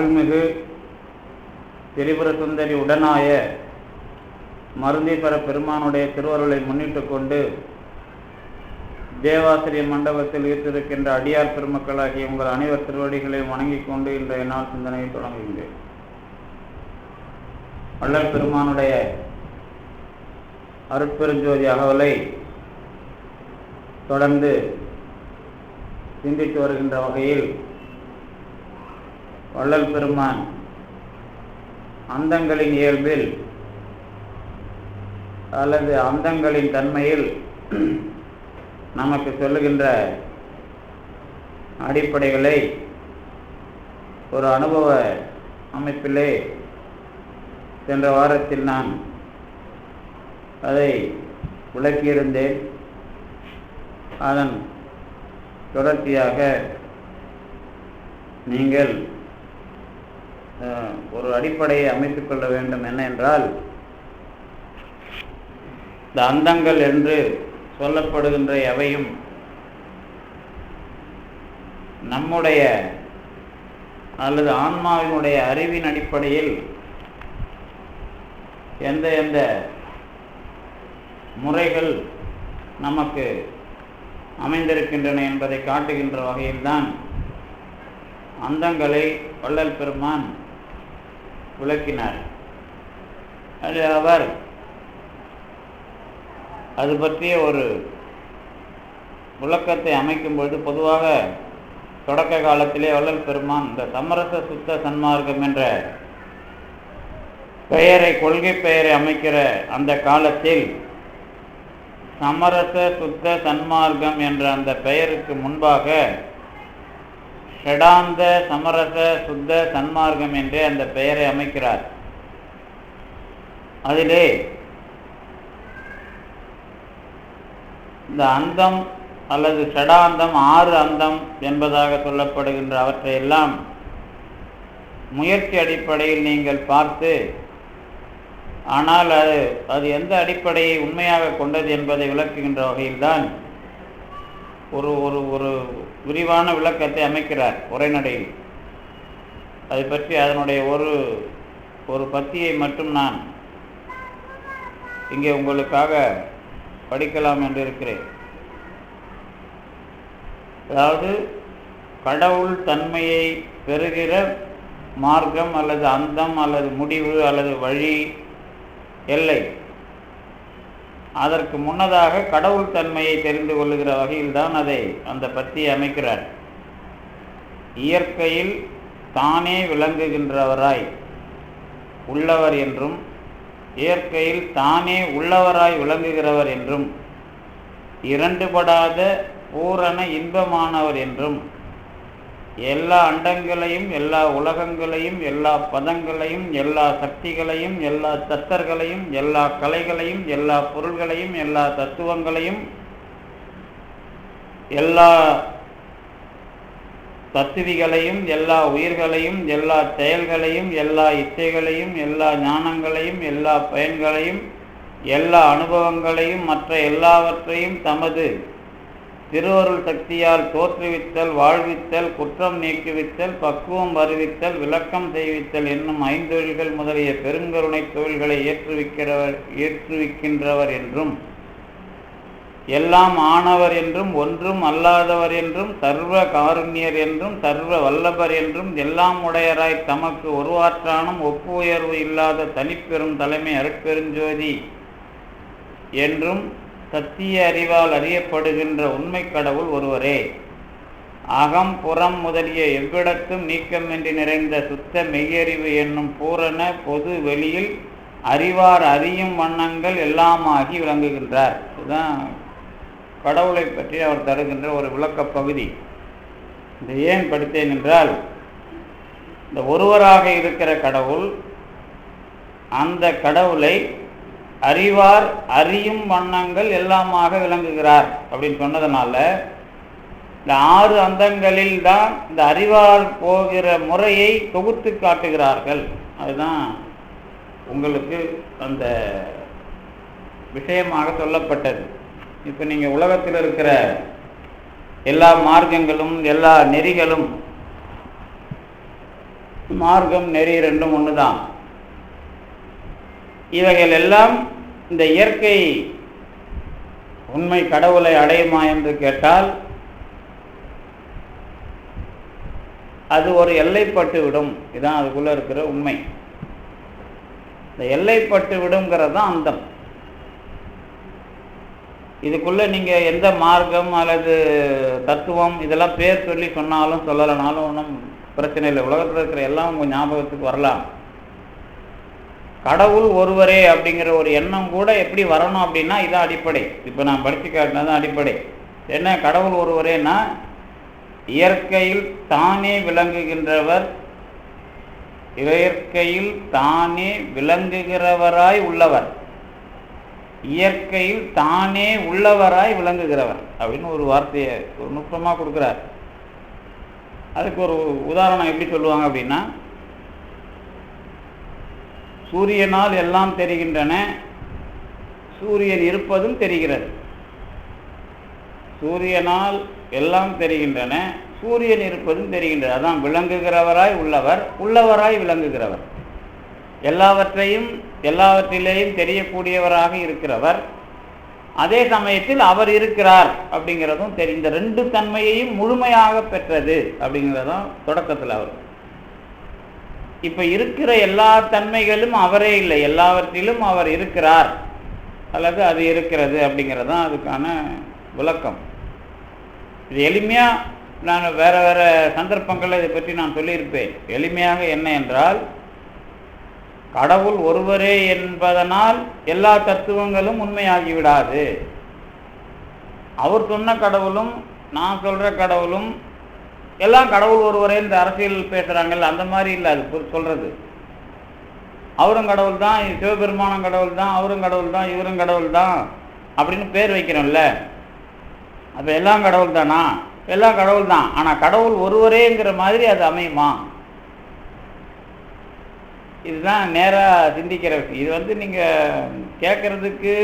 அருள்மிகு திரிபுர சுந்தரி உடனாய மருந்தீஸ்வர பெருமானுடைய திருவருளை முன்னிட்டு கொண்டு தேவாசிரிய மண்டபத்தில் ஈர்த்திருக்கின்ற அடியார் பெருமக்களாகிய உங்கள் அனைவர் திருவடிகளையும் வணங்கிக் கொண்டு இன்றைய நாள் சிந்தனையை தொடங்குகின்றேன். வள்ளல் பெருமானுடைய அருட்பெருஞ்சோதி அகவலை தொடர்ந்து சிந்தித்து வருகின்ற வகையில் வள்ளல் பெருமான் அந்தங்களின் இயல்பில் அல்லது அந்தங்களின் தன்மையில் நமக்கு சொல்லுகின்ற அடிப்படைகளை ஒரு அனுபவ அமைப்பிலே சென்ற வாரத்தில் நான் அதை விளக்கியிருந்தேன். அதன் தொடர்ச்சியாக நீங்கள் ஒரு அடிப்படையை அமைத்துக் கொள்ள வேண்டும். என்ன என்றால், இந்த அந்தங்கள் என்று சொல்லப்படுகின்ற எவையும் நம்முடைய அல்லது ஆன்மாவினுடைய அறிவின் அடிப்படையில் எந்த எந்த முறைகள் நமக்கு அமைந்திருக்கின்றன என்பதை காட்டுகின்ற வகையில்தான் அந்தங்களை வள்ளல் பெருமான் விளக்கினார். அது அவர் அது பற்றிய ஒரு விளக்கத்தை அமைக்கும்பொழுது பொதுவாக தொடக்க காலத்திலே வள்ளல் பெருமான் இந்த சமரச சுத்த சன்மார்க்கம் என்ற பெயரை, கொள்கை பெயரை அமைக்கிற அந்த காலத்தில் சமரச சுத்த சன்மார்க்கம் என்ற அந்த பெயருக்கு முன்பாக ஷடாந்த சமரச சுத்த சன்மார்க்கம் என்றே அந்த பெயரை அமைக்கிறார். அதிலே இந்த அந்தம் அல்லது ஷடாந்தம், 6 அந்தம் என்பதாக சொல்லப்படுகின்ற அவற்றையெல்லாம் முயற்சி அடிப்படையில் நீங்கள் பார்த்து, ஆனால் அது எந்த அடிப்படையை உண்மையாக கொண்டது என்பதை விளக்குகின்ற வகையில்தான் ஒரு ஒரு ஒரு விரிவான விளக்கத்தை அமைக்கிறார் உரைநடையில். அதை பற்றி அதனுடைய ஒரு பத்தியை மட்டும் நான் இங்கே உங்களுக்காக படிக்கலாம் என்று இருக்கிறேன். அதாவது, கடவுள் தன்மையை பெறுகிற மார்க்கம் அல்லது அந்தம் அல்லது முடிவு அல்லது வழி, எல்லை, அதற்கு முன்னதாக கடவுள் தன்மையை தெரிந்து கொள்ளுகிற வகையில்தான் அதை அந்த பத்தியை அமைக்கிறார். இயற்கையில் தானே விளங்குகின்றவராய் உள்ளவர் என்றும், இயற்கையில் தானே உள்ளவராய் விளங்குகிறவர் என்றும், இரண்டுபடாத பூரண இன்பமானவர் என்றும், எல்லா அண்டங்களையும் எல்லா உலகங்களையும் எல்லா பதங்களையும் எல்லா சக்திகளையும் எல்லா தத்தர்களையும் எல்லா கலைகளையும் எல்லா பொருள்களையும் எல்லா தத்துவங்களையும் எல்லா தத்துவிகளையும் எல்லா உயிர்களையும் எல்லா செயல்களையும் எல்லா இச்சைகளையும் எல்லா ஞானங்களையும் எல்லா பயன்களையும் எல்லா அனுபவங்களையும் மற்ற எல்லாவற்றையும் தமது திருவருள் சக்தியால் தோற்றுவித்தல், வாழ்வித்தல், குற்றம் நீக்குவித்தல், பக்குவம் வருவித்தல், விளக்கம் செய்வித்தல் என்னும் 5 தொழில்கள் முதலிய பெருங்கருணை தொழில்களை ஏற்றுவிக்கின்றவர் என்றும், எல்லாம் ஆனவர் என்றும் ஒன்றும் அல்லாதவர் என்றும் சர்வ காருண்யர் என்றும் சர்வ வல்லபர் என்றும் எல்லாம் உடையராய் தமக்கு ஒருவாற்றானும் ஒப்பு உயர்வு இல்லாத தனிப்பெரும் தலைமை அருட்பெருஞ்சோதி என்றும் சத்திய அறிவால் அறியப்படுகின்ற உண்மை கடவுள் ஒருவரே. அகம் புறம் முதலிய எவ்விடத்தும் நீக்கமின்றி நிறைந்த சுத்த மெய்யறிவு என்னும் பூரண பொது வெளியில் அறிவார் அறியும் வண்ணங்கள் எல்லாமாகி விளங்குகின்றார். இதுதான் கடவுளை பற்றி அவர் தருகின்ற ஒரு விளக்க பகுதி. இதை ஏன் படித்தேன் என்றால், இந்த ஒருவராக இருக்கிற கடவுள், அந்த கடவுளை அறிவார் அறியும் வண்ணங்கள் எல்லாமாக விளங்குகிறார் அப்படின்னு சொன்னதுனால, இந்த 6 அந்தங்களில் தான் இந்த அறிவார் போகிற முறையை தொகுத்து காட்டுகிறார்கள். அதுதான் உங்களுக்கு அந்த விஷயமாக சொல்லப்பட்டது. இப்போ நீங்கள் உலகத்தில் இருக்கிற எல்லா மார்க்கங்களும் எல்லா நெறிகளும் மார்க்கம், நெறி ரெண்டும் ஒன்று தான். இவைகள் எல்லாம் இந்த இயற்கை உண்மை கடவுளை அடையுமா என்று கேட்டால் அது ஒரு எல்லைப்பட்டு விடும். இதுதான் அதுக்குள்ளே இருக்கிற உண்மை. இந்த எல்லைப்பட்டு விடுங்கிறது தான் அந்தம். இதுக்குள்ளே நீங்கள் எந்த மார்க்கம் அல்லது தத்துவம் இதெல்லாம் பேர் சொல்லி சொன்னாலும் சொல்லலைனாலும் ஒன்றும் பிரச்சனை இல்லை. உலகத்தில் இருக்கிற எல்லாம் உங்கள் ஞாபகத்துக்கு வரலாம். கடவுள் ஒருவரே அப்படிங்கிற ஒரு எண்ணம் கூட எப்படி வரணும் அப்படின்னா இதான் அடிப்படை. இப்போ நான் படித்து காட்டினதான் அடிப்படை. என்ன கடவுள் ஒருவரேன்னா இயற்கையில் தானே விளங்குகின்றவர், இயற்கையில் தானே விளங்குகிறவராய் உள்ளவர், இயற்கையில் தானே உள்ளவராய் விளங்குகிறவர் அப்படின்னு ஒரு வார்த்தையை ஒரு நுட்பமாக கொடுக்குறார். அதுக்கு ஒரு உதாரணம் எப்படி சொல்லுவாங்க அப்படின்னா, சூரியனால் எல்லாம் தெரிகின்றன, சூரியன் இருப்பதும் தெரிகிறது. சூரியனால் எல்லாம் தெரிகின்றன, சூரியன் இருப்பதும் தெரிகின்றது. அதான் விளங்குகிறவராய் உள்ளவர், உள்ளவராய் விளங்குகிறவர், எல்லாவற்றிலேயும் தெரியக்கூடியவராக இருக்கிறவர். அதே சமயத்தில் அவர் இருக்கிறார் அப்படிங்கிறதும் இந்த ரெண்டு தன்மையையும் முழுமையாக பெற்றது அப்படிங்கிறதும் தொடக்கத்தில் அவர். இப்போ இருக்கிற எல்லா தன்மைகளும் அவரே இல்லை, எல்லாவற்றிலும் அவர் இருக்கிறார் அல்லது அது இருக்கிறது அப்படிங்கிறது தான் அதுக்கான விளக்கம். இது எளிமையாக நான் வேறு வேறு சந்தர்ப்பங்களில் இதை பற்றி நான் சொல்லியிருப்பேன். எளிமையாக என்ன என்றால், கடவுள் ஒருவரே என்பதனால் எல்லா தத்துவங்களும் உண்மையாகிவிடாது. அவர் சொன்ன கடவுளும் நான் சொல்கிற கடவுளும் எல்லாம் கடவுள் ஒருவரே இந்த அரசியல் பேசுகிறாங்கல்ல, அந்த மாதிரி இல்லை. அது சொல்கிறது அவரும் கடவுள் தான், சிவபெருமானும் கடவுள் தான், அவரும் கடவுள் தான், இவரும் கடவுள் தான் அப்படின்னு பேர் வைக்கிறோம்ல. அப்போ எல்லாம் கடவுள் தானா? எல்லாம் கடவுள் தான். ஆனால் கடவுள் ஒருவரேங்கிற மாதிரி அது அமையுமா? இதுதான் நேராக சிந்திக்கிற விஷயம். இது நீங்கள் கேட்குறதுக்கு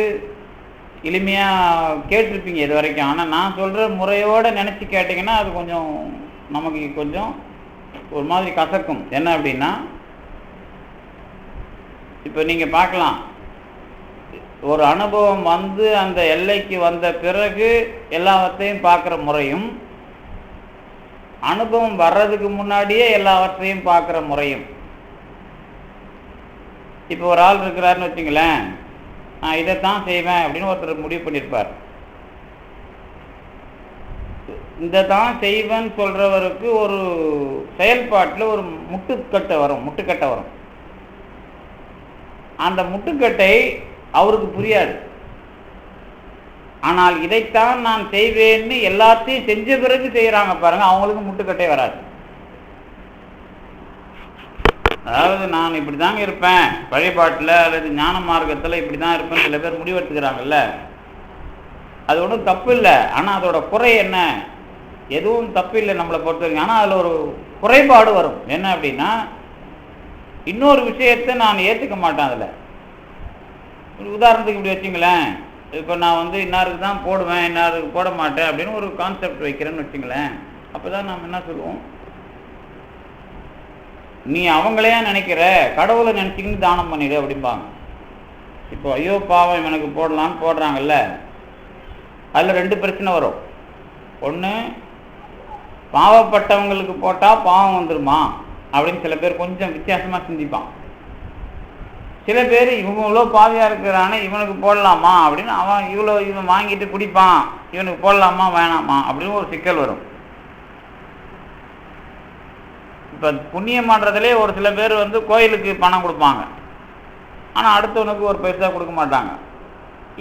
எளிமையாக கேட்டிருப்பீங்க இது வரைக்கும். ஆனால் நான் சொல்கிற முறையோடு நினச்சி கேட்டிங்கன்னா அது கொஞ்சம் நமக்கு கொஞ்சம் ஒரு மாதிரி கசக்கும். என்ன அப்படின்னா, இப்போ நீங்கள் பார்க்கலாம், ஒரு அனுபவம் வந்து அந்த எல்லைக்கு வந்த பிறகு எல்லாவற்றையும் பார்க்குற முறையும், அனுபவம் வர்றதுக்கு முன்னாடியே எல்லாவற்றையும் பார்க்குற முறையும். இப்போ ஒரு ஆள் இருக்கிறாருன்னு வச்சுங்களேன், நான் இதைத்தான் செய்வேன் அப்படின்னு ஒருத்தர் முடிவு பண்ணியிருப்பார். இந்த தான் செய்வேன்னு சொல்கிறவருக்கு ஒரு செயல்பாட்டில் ஒரு முட்டுக்கட்டை வரும். அந்த முட்டுக்கட்டை அவருக்கு புரியாது. ஆனால் இதைத்தான் நான் செய்வேன்னு எல்லாத்தையும் செஞ்ச பிறகு செய்கிறாங்க பாருங்க, அவங்களுக்கு முட்டுக்கட்டை வராது. அதாவது நான் இப்படி தாங்க இருப்பேன் வழிபாட்டில் அல்லது ஞான மார்க்கத்தில் இப்படி தான் இருப்பேன்னு சில பேர் முடிவெடுத்துக்கிறாங்கல்ல, அது ஒன்றும் தப்பு இல்லை. ஆனால் அதோட குறை என்ன? எதுவும் தப்பு இல்லை நம்மளை பொறுத்தவரைக்கும். ஆனால் அதில் ஒரு குறைபாடு வரும். என்ன அப்படின்னா, இன்னொரு விஷயத்தை நான் ஏற்றுக்க மாட்டேன். அதில் உதாரணத்துக்கு இப்படி வச்சுங்களேன், இப்போ நான் இன்னாருக்கு தான் போடுவேன், இன்னாருக்கு போட மாட்டேன் அப்படின்னு ஒரு கான்செப்ட் வைக்கிறேன்னு வச்சுங்களேன். அப்போ தான் நம்ம என்ன சொல்லுவோம், நீ அவங்களையா நினைக்கிற, கடவுளை நினச்சிக்கின்னு தானம் பண்ணிடு அப்படிம்பாங்க. இப்போ ஐயோ பாவம் இவனுக்கு போடலான்னு போடுறாங்கல்ல, அதில் ரெண்டு பிரச்சனை வரும். ஒன்று, பாவப்பட்டவங்களுக்கு போட்டால் பாவம் வந்துடுமா அப்படின்னு சில பேர் கொஞ்சம் வித்தியாசமாக சிந்திப்பான். சில பேர் இவங்களோ பாவியாக இருக்கிறானே இவனுக்கு போடலாமா அப்படின்னு இவன் வாங்கிட்டு குடிப்பான், இவனுக்கு போடலாமா வேணாமா அப்படின்னு ஒரு சிக்கல் வரும். இப்போ புண்ணியம் பண்ணுறதுலே ஒரு சில பேர் கோயிலுக்கு பணம் கொடுப்பாங்க, ஆனால் அடுத்தவனுக்கு ஒரு பைசா கொடுக்க மாட்டாங்க.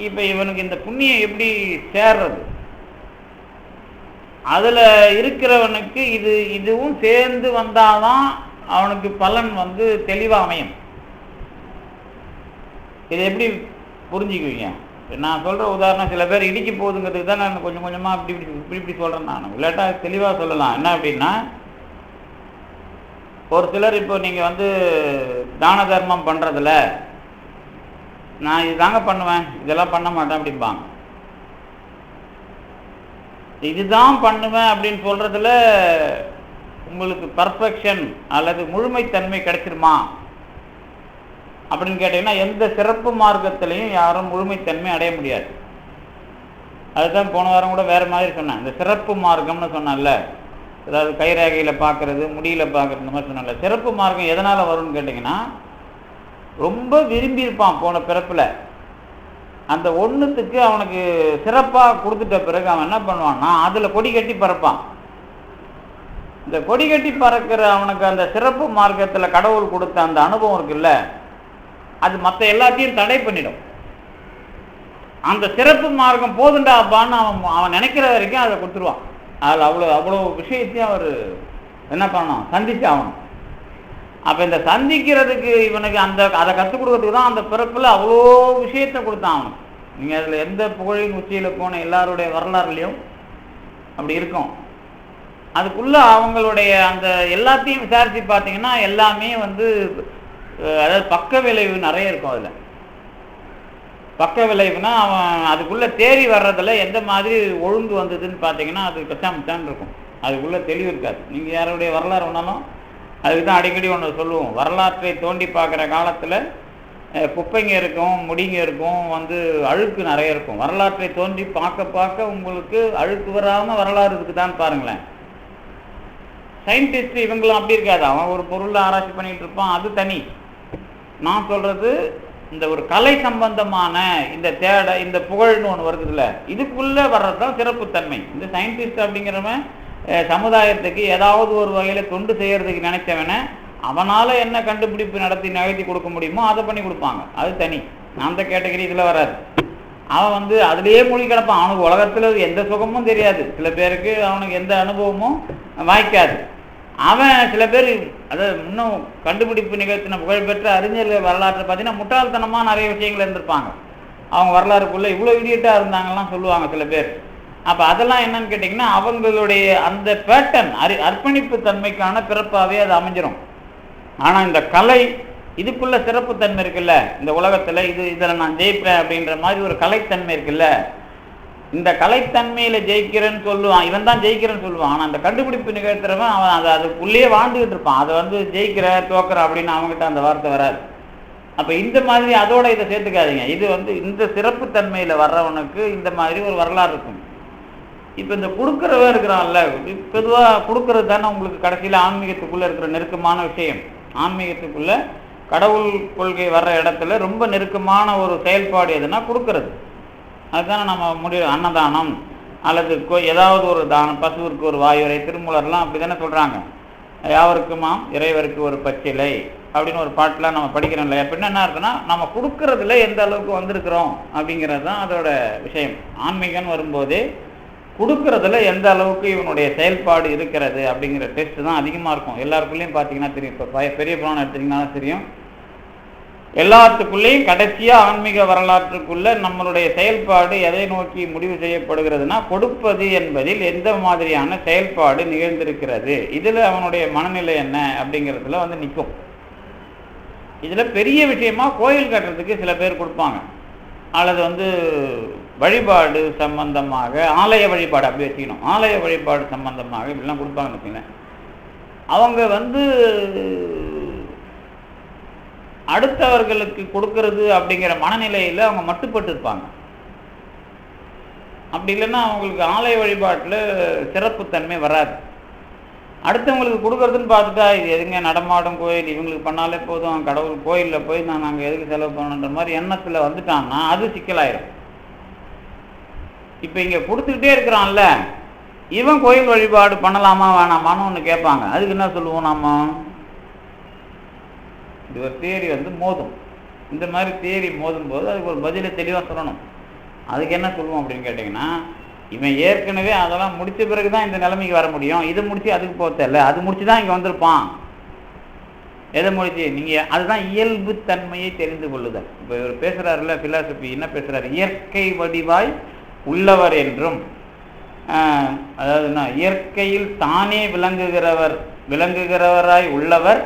இப்போ இவனுக்கு இந்த புண்ணியம் எப்படி சேர்றது? அதில் இருக்கிறவனுக்கு இதுவும் சேர்ந்து வந்தாதான் அவனுக்கு பலன் தெளிவாக அமையும். இதை எப்படி புரிஞ்சுக்குவீங்க? நான் சொல்கிற உதாரணம் சில பேர் இடிக்க போகுதுங்கிறதுக்கு தான் நான் கொஞ்சம் கொஞ்சமாக இப்படி சொல்கிறேன். நான் இல்லாட்டா தெளிவாக சொல்லலாம். என்ன அப்படின்னா, ஒரு சிலர் இப்போ நீங்கள் தான தர்மம் பண்ணுறதில்ல, நான் இதுதாங்க பண்ணுவேன், இதெல்லாம் பண்ண மாட்டேன் அப்படிம்பாங்க. இதுதான் பண்ணுவேன் அப்படின்னு சொல்கிறதுல உங்களுக்கு பர்ஃபெக்ஷன் அல்லது முழுமைத்தன்மை கிடைச்சிருமா அப்படின்னு கேட்டீங்கன்னா எந்த சிறப்பு மார்க்கத்திலையும் யாரும் முழுமைத்தன்மை அடைய முடியாது. அதுதான் போன வாரம் கூட வேற மாதிரி சொன்னேன். இந்த சிறப்பு மார்க்கம்னு சொன்னேன்ல, அதாவது கைரேகையில் பார்க்கறது, முடியல பார்க்கறது, இந்த மாதிரி சொன்னேன்ல. சிறப்பு மார்க்கம் எதனால் வரும்னு கேட்டிங்கன்னா, ரொம்ப விரும்பியிருப்பான் போன பிறப்பில், அந்த ஒன்றுத்துக்கு அவனுக்கு சிறப்பாக கொடுத்துட்ட பிறகு அவன் என்ன பண்ணுவான்னா அதில் கொடி கட்டி பறப்பான். இந்த கொடி கட்டி பறக்கிற அவனுக்கு அந்த சிறப்பு மார்க்கத்தில் கடவுள் கொடுத்த அந்த அனுபவம் இருக்குல்ல, அது மற்ற எல்லாத்தையும் தடை பண்ணிடும். அந்த சிறப்பு மார்க்கம் போதுண்டா அப்பான்னு அவன் நினைக்கிற வரைக்கும் அதை கொடுத்துருவான். அதில் அவ்வளோ விஷயத்தையும் அவர் என்ன பண்ணணும், சந்திச்சு ஆகணும். அப்போ இந்த சந்திக்கிறதுக்கு இவனுக்கு அதை கற்றுக் கொடுக்கறதுக்கு தான் அந்த பிறப்பில் அவ்வளோ விஷயத்தை கொடுத்தான் அவனுக்கு. நீங்கள் அதில் எந்த புகழின் உச்சியில் போன எல்லாருடைய வரலாறுலையும் அப்படி இருக்கும். அதுக்குள்ளே அவங்களுடைய அந்த எல்லாத்தையும் விசாரித்து பார்த்தீங்கன்னா எல்லாமே அதாவது பக்க விளைவு நிறைய இருக்கும். அதில் பக்க விளைவுனா அவன் அதுக்குள்ளே தேறி வர்றதில் எந்த மாதிரி ஒழுங்கு வந்ததுன்னு பார்த்தீங்கன்னா அது கச்சாமச்சான் இருக்கும். அதுக்குள்ளே தெளிவு இருக்காது. நீங்கள் யாருடைய வரலாறு வேணாலும் அதுக்கு தான் அடிக்கடி ஒன்று சொல்லுவோம். வரலாற்றை தோண்டி பார்க்குற காலத்தில் குப்பைங்க இருக்கும், முடிங்க இருக்கும், அழுக்கு நிறைய இருக்கும். வரலாற்றை தோண்டி பார்க்க பார்க்க உங்களுக்கு அழுக்கு வராமல் வரலாறு இருக்குதான்னு பாருங்களேன். சயின்டிஸ்ட் இவங்களும் அப்படி இருக்காது. அவன் ஒரு பொருளில் ஆராய்ச்சி பண்ணிகிட்டு இருப்பான், அது தனி. நான் சொல்கிறது இந்த ஒரு கலை சம்பந்தமான இந்த புகழ்னு ஒன்று வருதுல்ல, இதுக்குள்ளே வர்றது தான் சிறப்புத்தன்மை. இந்த சயின்டிஸ்ட் அப்படிங்கிறவன் சமுதாயத்துக்கு ஏதாவது ஒரு வகையில் தொண்டு செய்யறதுக்கு நினைச்சவனை அவனால் என்ன கண்டுபிடிப்பு நடத்தி நிகழ்த்தி கொடுக்க முடியுமோ அதை பண்ணி கொடுப்பாங்க. அது தனி. அந்த கேட்டகரி இதில் வராது. அவன் அதுலேயே மூழ்கி கிடப்பான். அவனுக்கு உலகத்தில் எந்த சுகமும் தெரியாது. சில பேருக்கு அவனுக்கு எந்த அனுபவமும் வாய்க்காது. அவன் சில பேர் அதாவது இன்னும் கண்டுபிடிப்பு நிகழ்த்தின புகழ்பெற்ற அறிஞர்கள் வரலாற்றை பார்த்தீங்கன்னா முட்டாள்தனமாக நிறைய விஷயங்கள் இருந்திருப்பாங்க. அவங்க வரலாறுக்குள்ளே இவ்வளோ இடியட்டாக இருந்தாங்கலாம் சொல்லுவாங்க சில பேர். அப்போ அதெல்லாம் என்னன்னு கேட்டிங்கன்னா அவங்களுடைய அந்த பேட்டர்ன் அர்ப்பணிப்பு தன்மைக்கான பிறப்பாகவே அது அமைஞ்சிரும். ஆனால் இந்த கலை இதுக்குள்ள சிறப்புத்தன்மை இருக்குல்ல, இந்த உலகத்தில் இதில் நான் ஜெயிப்பேன் அப்படின்ற மாதிரி ஒரு கலைத்தன்மை இருக்குல்ல, இந்த கலைத்தன்மையில் ஜெயிக்கிறேன்னு சொல்லுவான். இவன் தான் ஜெயிக்கிறேன்னு சொல்லுவான். ஆனால் அந்த கண்டுபிடிப்பு நிகழ்த்துறவன் அவன் அதுக்குள்ளேயே வாழ்ந்துகிட்டு இருப்பான். அதை ஜெயிக்கிற தோக்கிற அப்படின்னு அவங்ககிட்ட அந்த வார்த்தை வராது. அப்போ இந்த மாதிரி அதோட இதை சேர்த்துக்காதீங்க. இது இந்த சிறப்புத்தன்மையில் வர்றவனுக்கு இந்த மாதிரி ஒரு வரலாறு இருக்கும். இப்போ இந்த கொடுக்குறவன் இருக்கிறான்ல, பொதுவாக கொடுக்கறது தானே உங்களுக்கு கடைசியில் ஆன்மீகத்துக்குள்ளே இருக்கிற நெருக்கமான விஷயம். ஆன்மீகத்துக்குள்ளே கடவுள் கொள்கை வர்ற இடத்துல ரொம்ப நெருக்கமான ஒரு செயல்பாடு எதுனா கொடுக்கறது. அதுதானே நம்ம அன்னதானம் அல்லது ஏதாவது ஒரு தானம், பசுவிற்கு ஒரு வாயுரை, திருமூலர்லாம் அப்படி தானே சொல்கிறாங்க. யாவருக்குமா இறைவருக்கு ஒரு பச்சிலை அப்படின்னு ஒரு பாட்டெலாம் நம்ம படிக்கிறோம் இல்லையா. அப்படின்னா என்ன இருக்குன்னா நம்ம கொடுக்கறதுல எந்த அளவுக்கு வந்திருக்கிறோம் அப்படிங்கிறது தான் அதோட விஷயம். ஆன்மீகம்னு வரும்போதே கொடுக்கறதுல எந்த அளவுக்கு இவனுடைய செயல்பாடு இருக்கிறது அப்படிங்கிற டெஸ்ட் தான் அதிகமாக இருக்கும். எல்லாருக்குள்ளேயும் பார்த்தீங்கன்னா தெரியும். இப்போ பெரிய புராணம் எடுத்திங்கன்னா தெரியும். எல்லாத்துக்குள்ளேயும் கடைசியாக ஆன்மீக வரலாற்றுக்குள்ளே நம்மளுடைய செயல்பாடு எதை நோக்கி முடிவு செய்யப்படுகிறதுனா கொடுப்பது என்பதில் எந்த மாதிரியான செயல்பாடு நிகழ்ந்திருக்கிறது, இதில் அவனுடைய மனநிலை என்ன அப்படிங்கிறதுல நிற்கும். இதில் பெரிய விஷயமா கோயில் கட்டுறதுக்கு சில பேர் கொடுப்பாங்க, அல்லது வழிபாடு சம்பந்தமாக ஆலய வழிபாடு அப்படி வச்சுக்கணும். ஆலய வழிபாடு சம்பந்தமாக இப்படிலாம் கொடுப்பாங்கன்னு வச்சுக்கோங்க. அவங்க அடுத்தவர்களுக்கு கொடுக்கறது அப்படிங்கிற மனநிலையில் அவங்க மட்டுப்பட்டு இருப்பாங்க. அப்படி இல்லைன்னா அவங்களுக்கு ஆலய வழிபாட்டில் சிறப்புத்தன்மை வராது. அடுத்தவங்களுக்கு கொடுக்கறதுன்னு பார்த்துட்டா இது எதுங்க நடமாடும் கோயில், இவங்களுக்கு பண்ணாலே போதும், கடவுள் கோயிலில் போய் நாங்கள் எதுக்கு செலவு பண்ணணுன்ற மாதிரி எண்ணத்தில் வந்துட்டாங்கன்னா அது சிக்கலாயிரும். இப்போ இங்கே கொடுத்துக்கிட்டே இருக்கிறான்ல, இவன் கோயில் வழிபாடு பண்ணலாமா வேணாமான்னு ஒன்று கேட்பாங்க. அதுக்கு என்ன சொல்லுவோம் நாம? இது ஒரு தியரி மோதும். இந்த மாதிரி தியரி மோதும் போது அதுக்கு ஒரு பதிலை தெளிவாக சொல்லணும். அதுக்கு என்ன சொல்லுவோம் அப்படின்னு கேட்டிங்கன்னா, இவன் ஏற்கனவே அதெல்லாம் முடித்த பிறகு தான் இந்த நிலைமைக்கு வர முடியும். இதை முடித்து அதுக்கு போகல, அது முடிச்சு தான் இங்கே வந்திருப்பான். எதை முடிச்சு நீங்கள் அதுதான் இயல்பு தன்மையை தெரிந்து கொள்ளுதல். இப்போ இவர் பேசுகிறாருல பிலாசபி என்ன பேசுகிறார்? இயற்கை வடிவாய் உள்ளவர் என்றும், அதாவதுன்னா இயற்கையில் தானே விளங்குகிறவராய் உள்ளவர்,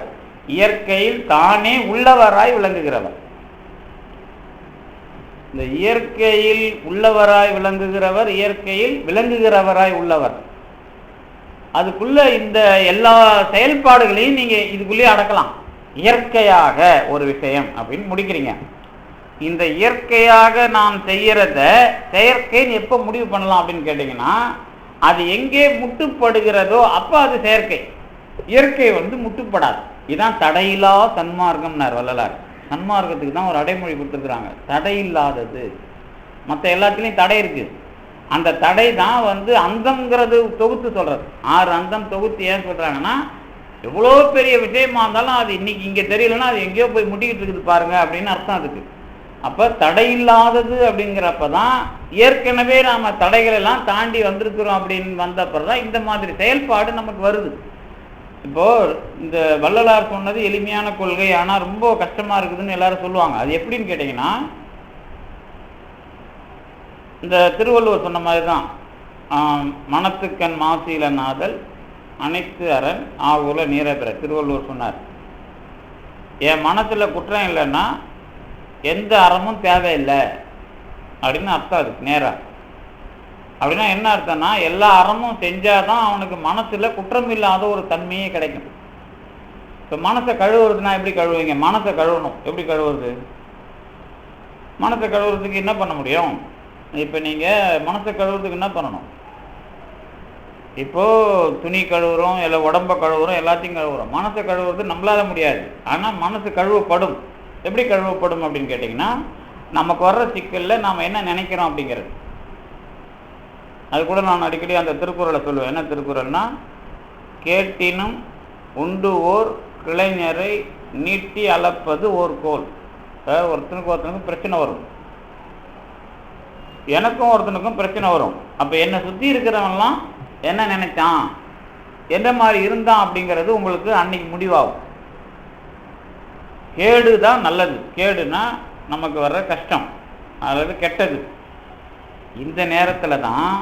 இயற்கையில் தானே உள்ளவராய் விளங்குகிறவர். இந்த இயற்கையில் உள்ளவராய் விளங்குகிறவர், இயற்கையில் விளங்குகிறவராய் உள்ளவர். அதுக்குள்ள இந்த எல்லா செயல்பாடுகளையும் நீங்க இதுக்குள்ளேயே அடக்கலாம். இயற்கையாக ஒரு விஷயம் அப்படின்னு முடிக்கிறீங்க. இந்த இயற்கையாக நாம் செய்யறத செயற்கைன்னு எப்போ முடிவு பண்ணலாம் அப்படின்னு கேட்டீங்கன்னா, அது எங்கே முட்டுப்படுகிறதோ அப்போ அது செயற்கை. இயற்கை முட்டுப்படாது. இதுதான் தடையில்லா சன்மார்க்கம்னார் வள்ளலார். சன்மார்க்கத்துக்கு தான் ஒரு அடைமொழி கொடுத்துருக்குறாங்க, தடையில்லாதது. மற்ற எல்லாத்துலேயும் தடை இருக்கு. அந்த தடை தான் அந்தம்ங்கிறது தொகுத்து சொல்றது. 6 அந்தம் தொகுத்து ஏன் சொல்றாங்கன்னா, எவ்வளோ பெரிய விஷயமா இருந்தாலும் அது இன்னைக்கு இங்கே தெரியலன்னா அது எங்கேயோ போய் முட்டிக்கிட்டு இருக்குது பாருங்க அப்படின்னு அர்த்தம் அதுக்கு. அப்போ தடையில்லாதது அப்படிங்கிறப்பதான் ஏற்கனவே நாம தடைகள் எல்லாம் தாண்டி வந்திருக்கிறோம் அப்படின்னு வந்தப்பதான் இந்த மாதிரி செயல்பாடு நமக்கு வருது. இப்போ இந்த வள்ளலார் சொன்னது எளிமையான கொள்கை, ஆனால் ரொம்ப கஷ்டமா இருக்குதுன்னு எல்லாரும் சொல்லுவாங்க. அது எப்படின்னு கேட்டீங்கன்னா, இந்த திருவள்ளுவர் சொன்ன மாதிரி தான், மனத்துக்கண் மாசில நாதல் அனைத்து அரண் ஆகுல நீர பெற. திருவள்ளுவர் சொன்னார், என் மனசுல குற்றம் இல்லைன்னா எந்த அறமும் தேவையில்லை அப்படின்னு அர்த்தம். அதுக்கு நேரா அப்படின்னா என்ன அர்த்தம்னா, எல்லா அறமும் செஞ்சாதான் அவனுக்கு மனசுல குற்றம் இல்லாத ஒரு தன்மையே கிடைக்கும். இப்போ மனசை கழுவுறதுனா எப்படி கழுவுவீங்க? மனசை கழுவணும். எப்படி கழுவுறது? மனசை கழுவுறதுக்கு என்ன பண்ண முடியும்? இப்போ நீங்க மனசை கழுவுறதுக்கு என்ன பண்ணணும்? இப்போ துணி கழுவுறோம், இல்லை உடம்ப கழுவுறோம், எல்லாத்தையும் கழுவுறோம். மனசை கழுவுறது நம்மளால முடியாது. ஆனால் மனசு கழுவப்படும். எப்படி கழுவப்படும் அப்படின்னு கேட்டிங்கன்னா, நமக்கு வர்ற சிக்கல்ல நாம் என்ன நினைக்கிறோம் அப்படிங்கிறது. அது கூட நான் அடிக்கடி அந்த திருக்குறளை சொல்லுவேன். என்ன திருக்குறள்னா, கேட்டினும் உண்டு ஓர் கிளைஞரை நீட்டி அளப்பது ஓர் கோல். ஒருத்தனுக்கும் பிரச்சனை வரும், எனக்கும் ஒருத்தனுக்கும் பிரச்சனை வரும். அப்போ என்னை சுற்றி இருக்கிறவன்லாம் என்ன நினைச்சான், எந்த மாதிரி இருந்தான் அப்படிங்கிறது உங்களுக்கு அன்னைக்கு முடிவாகும். கேடு தான் நல்லது, கேடுனா நமக்கு வர்ற கஷ்டம், அதாவது கெட்டது. இந்த நேரத்தில் தான்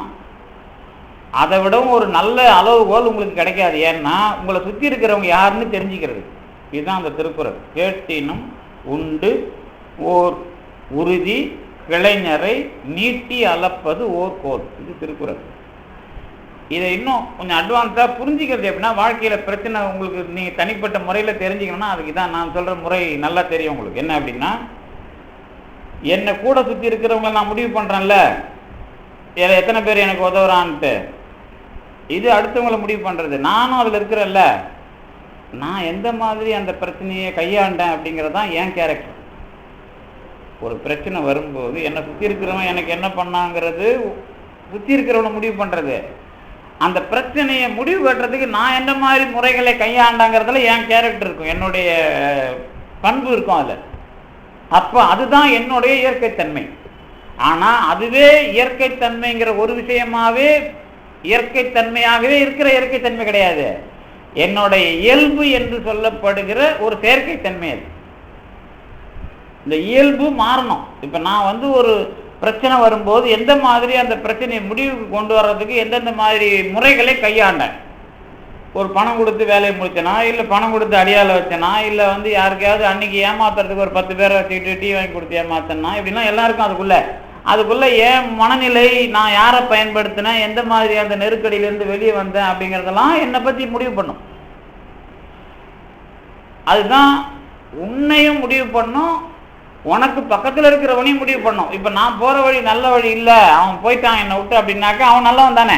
அதை விடவும் ஒரு நல்ல அளவுகோல் உங்களுக்கு கிடைக்காது. ஏன்னா உங்களை சுற்றி இருக்கிறவங்க யாருன்னு தெரிஞ்சுக்கிறது. இதுதான் அந்த திருக்குறள். கேட்டினும் உண்டு ஓர் உறுதி கிளைஞரை நீட்டி அளப்பது ஓர் கோல். இது திருக்குறள். இதை இன்னும் கொஞ்சம் அட்வான்ஸாக புரிஞ்சுக்கிறது எப்படின்னா, வாழ்க்கையில் பிரச்சனை உங்களுக்கு நீங்கள் தனிப்பட்ட முறையில் தெரிஞ்சுக்கணும்னா அதுக்கு தான் நான் சொல்கிற முறை நல்லா தெரியும் உங்களுக்கு. என்ன அப்படின்னா, என்னை கூட சுற்றி இருக்கிறவங்கள நான் முடிவு பண்ணுறேன்ல, எத்தனை பேர் எனக்கு உதவுறான்ட்டு, இது அடுத்தவங்களை முடிவு பண்ணுறது. நானும் அதில் இருக்கிறேன்ல, நான் எந்த மாதிரி அந்த பிரச்சனையை கையாண்டேன் அப்படிங்கிறது தான் என் கேரக்டர். ஒரு பிரச்சனை வரும்போது என்னை சுற்றி இருக்கிறவன் எனக்கு என்ன பண்ணாங்கிறது சுற்றி இருக்கிறவனை முடிவு பண்ணுறது. அந்த பிரச்சனையை முடிவு கட்டுறதுக்கு நான் எந்த மாதிரி முறைகளை கையாண்டாங்கிறதுல என் கேரக்டர் இருக்கும், என்னுடைய பண்பு இருக்கும் அதில். அப்போ அதுதான் என்னுடைய இயற்கைத்தன்மை. ஆனால் அதுவே இயற்கைத்தன்மைங்கிற ஒரு விஷயமாகவே இயற்கைத்தன்மையாகவே இருக்கிற இயற்கைத்தன்மை கிடையாது. என்னுடைய இயல்பு என்று சொல்லப்படுகிற ஒரு செயற்கைத்தன்மை அது. இந்த இயல்பு மாறணும். இப்போ நான் ஒரு பிரச்சனை வரும்போது எந்த மாதிரி அந்த பிரச்சனையை முடிவுக்கு கொண்டு வர்றதுக்கு எந்தெந்த மாதிரி முறைகளை கையாண்டேன். ஒரு பணம் கொடுத்து வேலையை முடிச்சனா, இல்லை பணம் கொடுத்து அடியால வச்சனா, இல்லை யாருக்கையாவது அன்னைக்கு ஏமாத்துறதுக்கு ஒரு 10 பேரை வச்சுக்கிட்டு டீ வாங்கி கொடுத்து ஏமாத்தனா, இப்படின்னா எல்லாருக்கும் அதுக்குள்ள ஏன் மனநிலை, நான் யாரை பயன்படுத்தினேன், எந்த மாதிரி அந்த நெருக்கடியிலேருந்து வெளியே வந்தேன் அப்படிங்கிறதெல்லாம் என்னை பற்றி முடிவு பண்ணும். அதுதான் உன்னையும் முடிவு பண்ணும், உனக்கு பக்கத்தில் இருக்கிறவனையும் முடிவு பண்ணும். இப்போ நான் போகிற வழி நல்ல வழி இல்லை, அவன் போயிட்டான் என்னை விட்டு அப்படின்னாக்கா அவன் நல்லவன் தானே.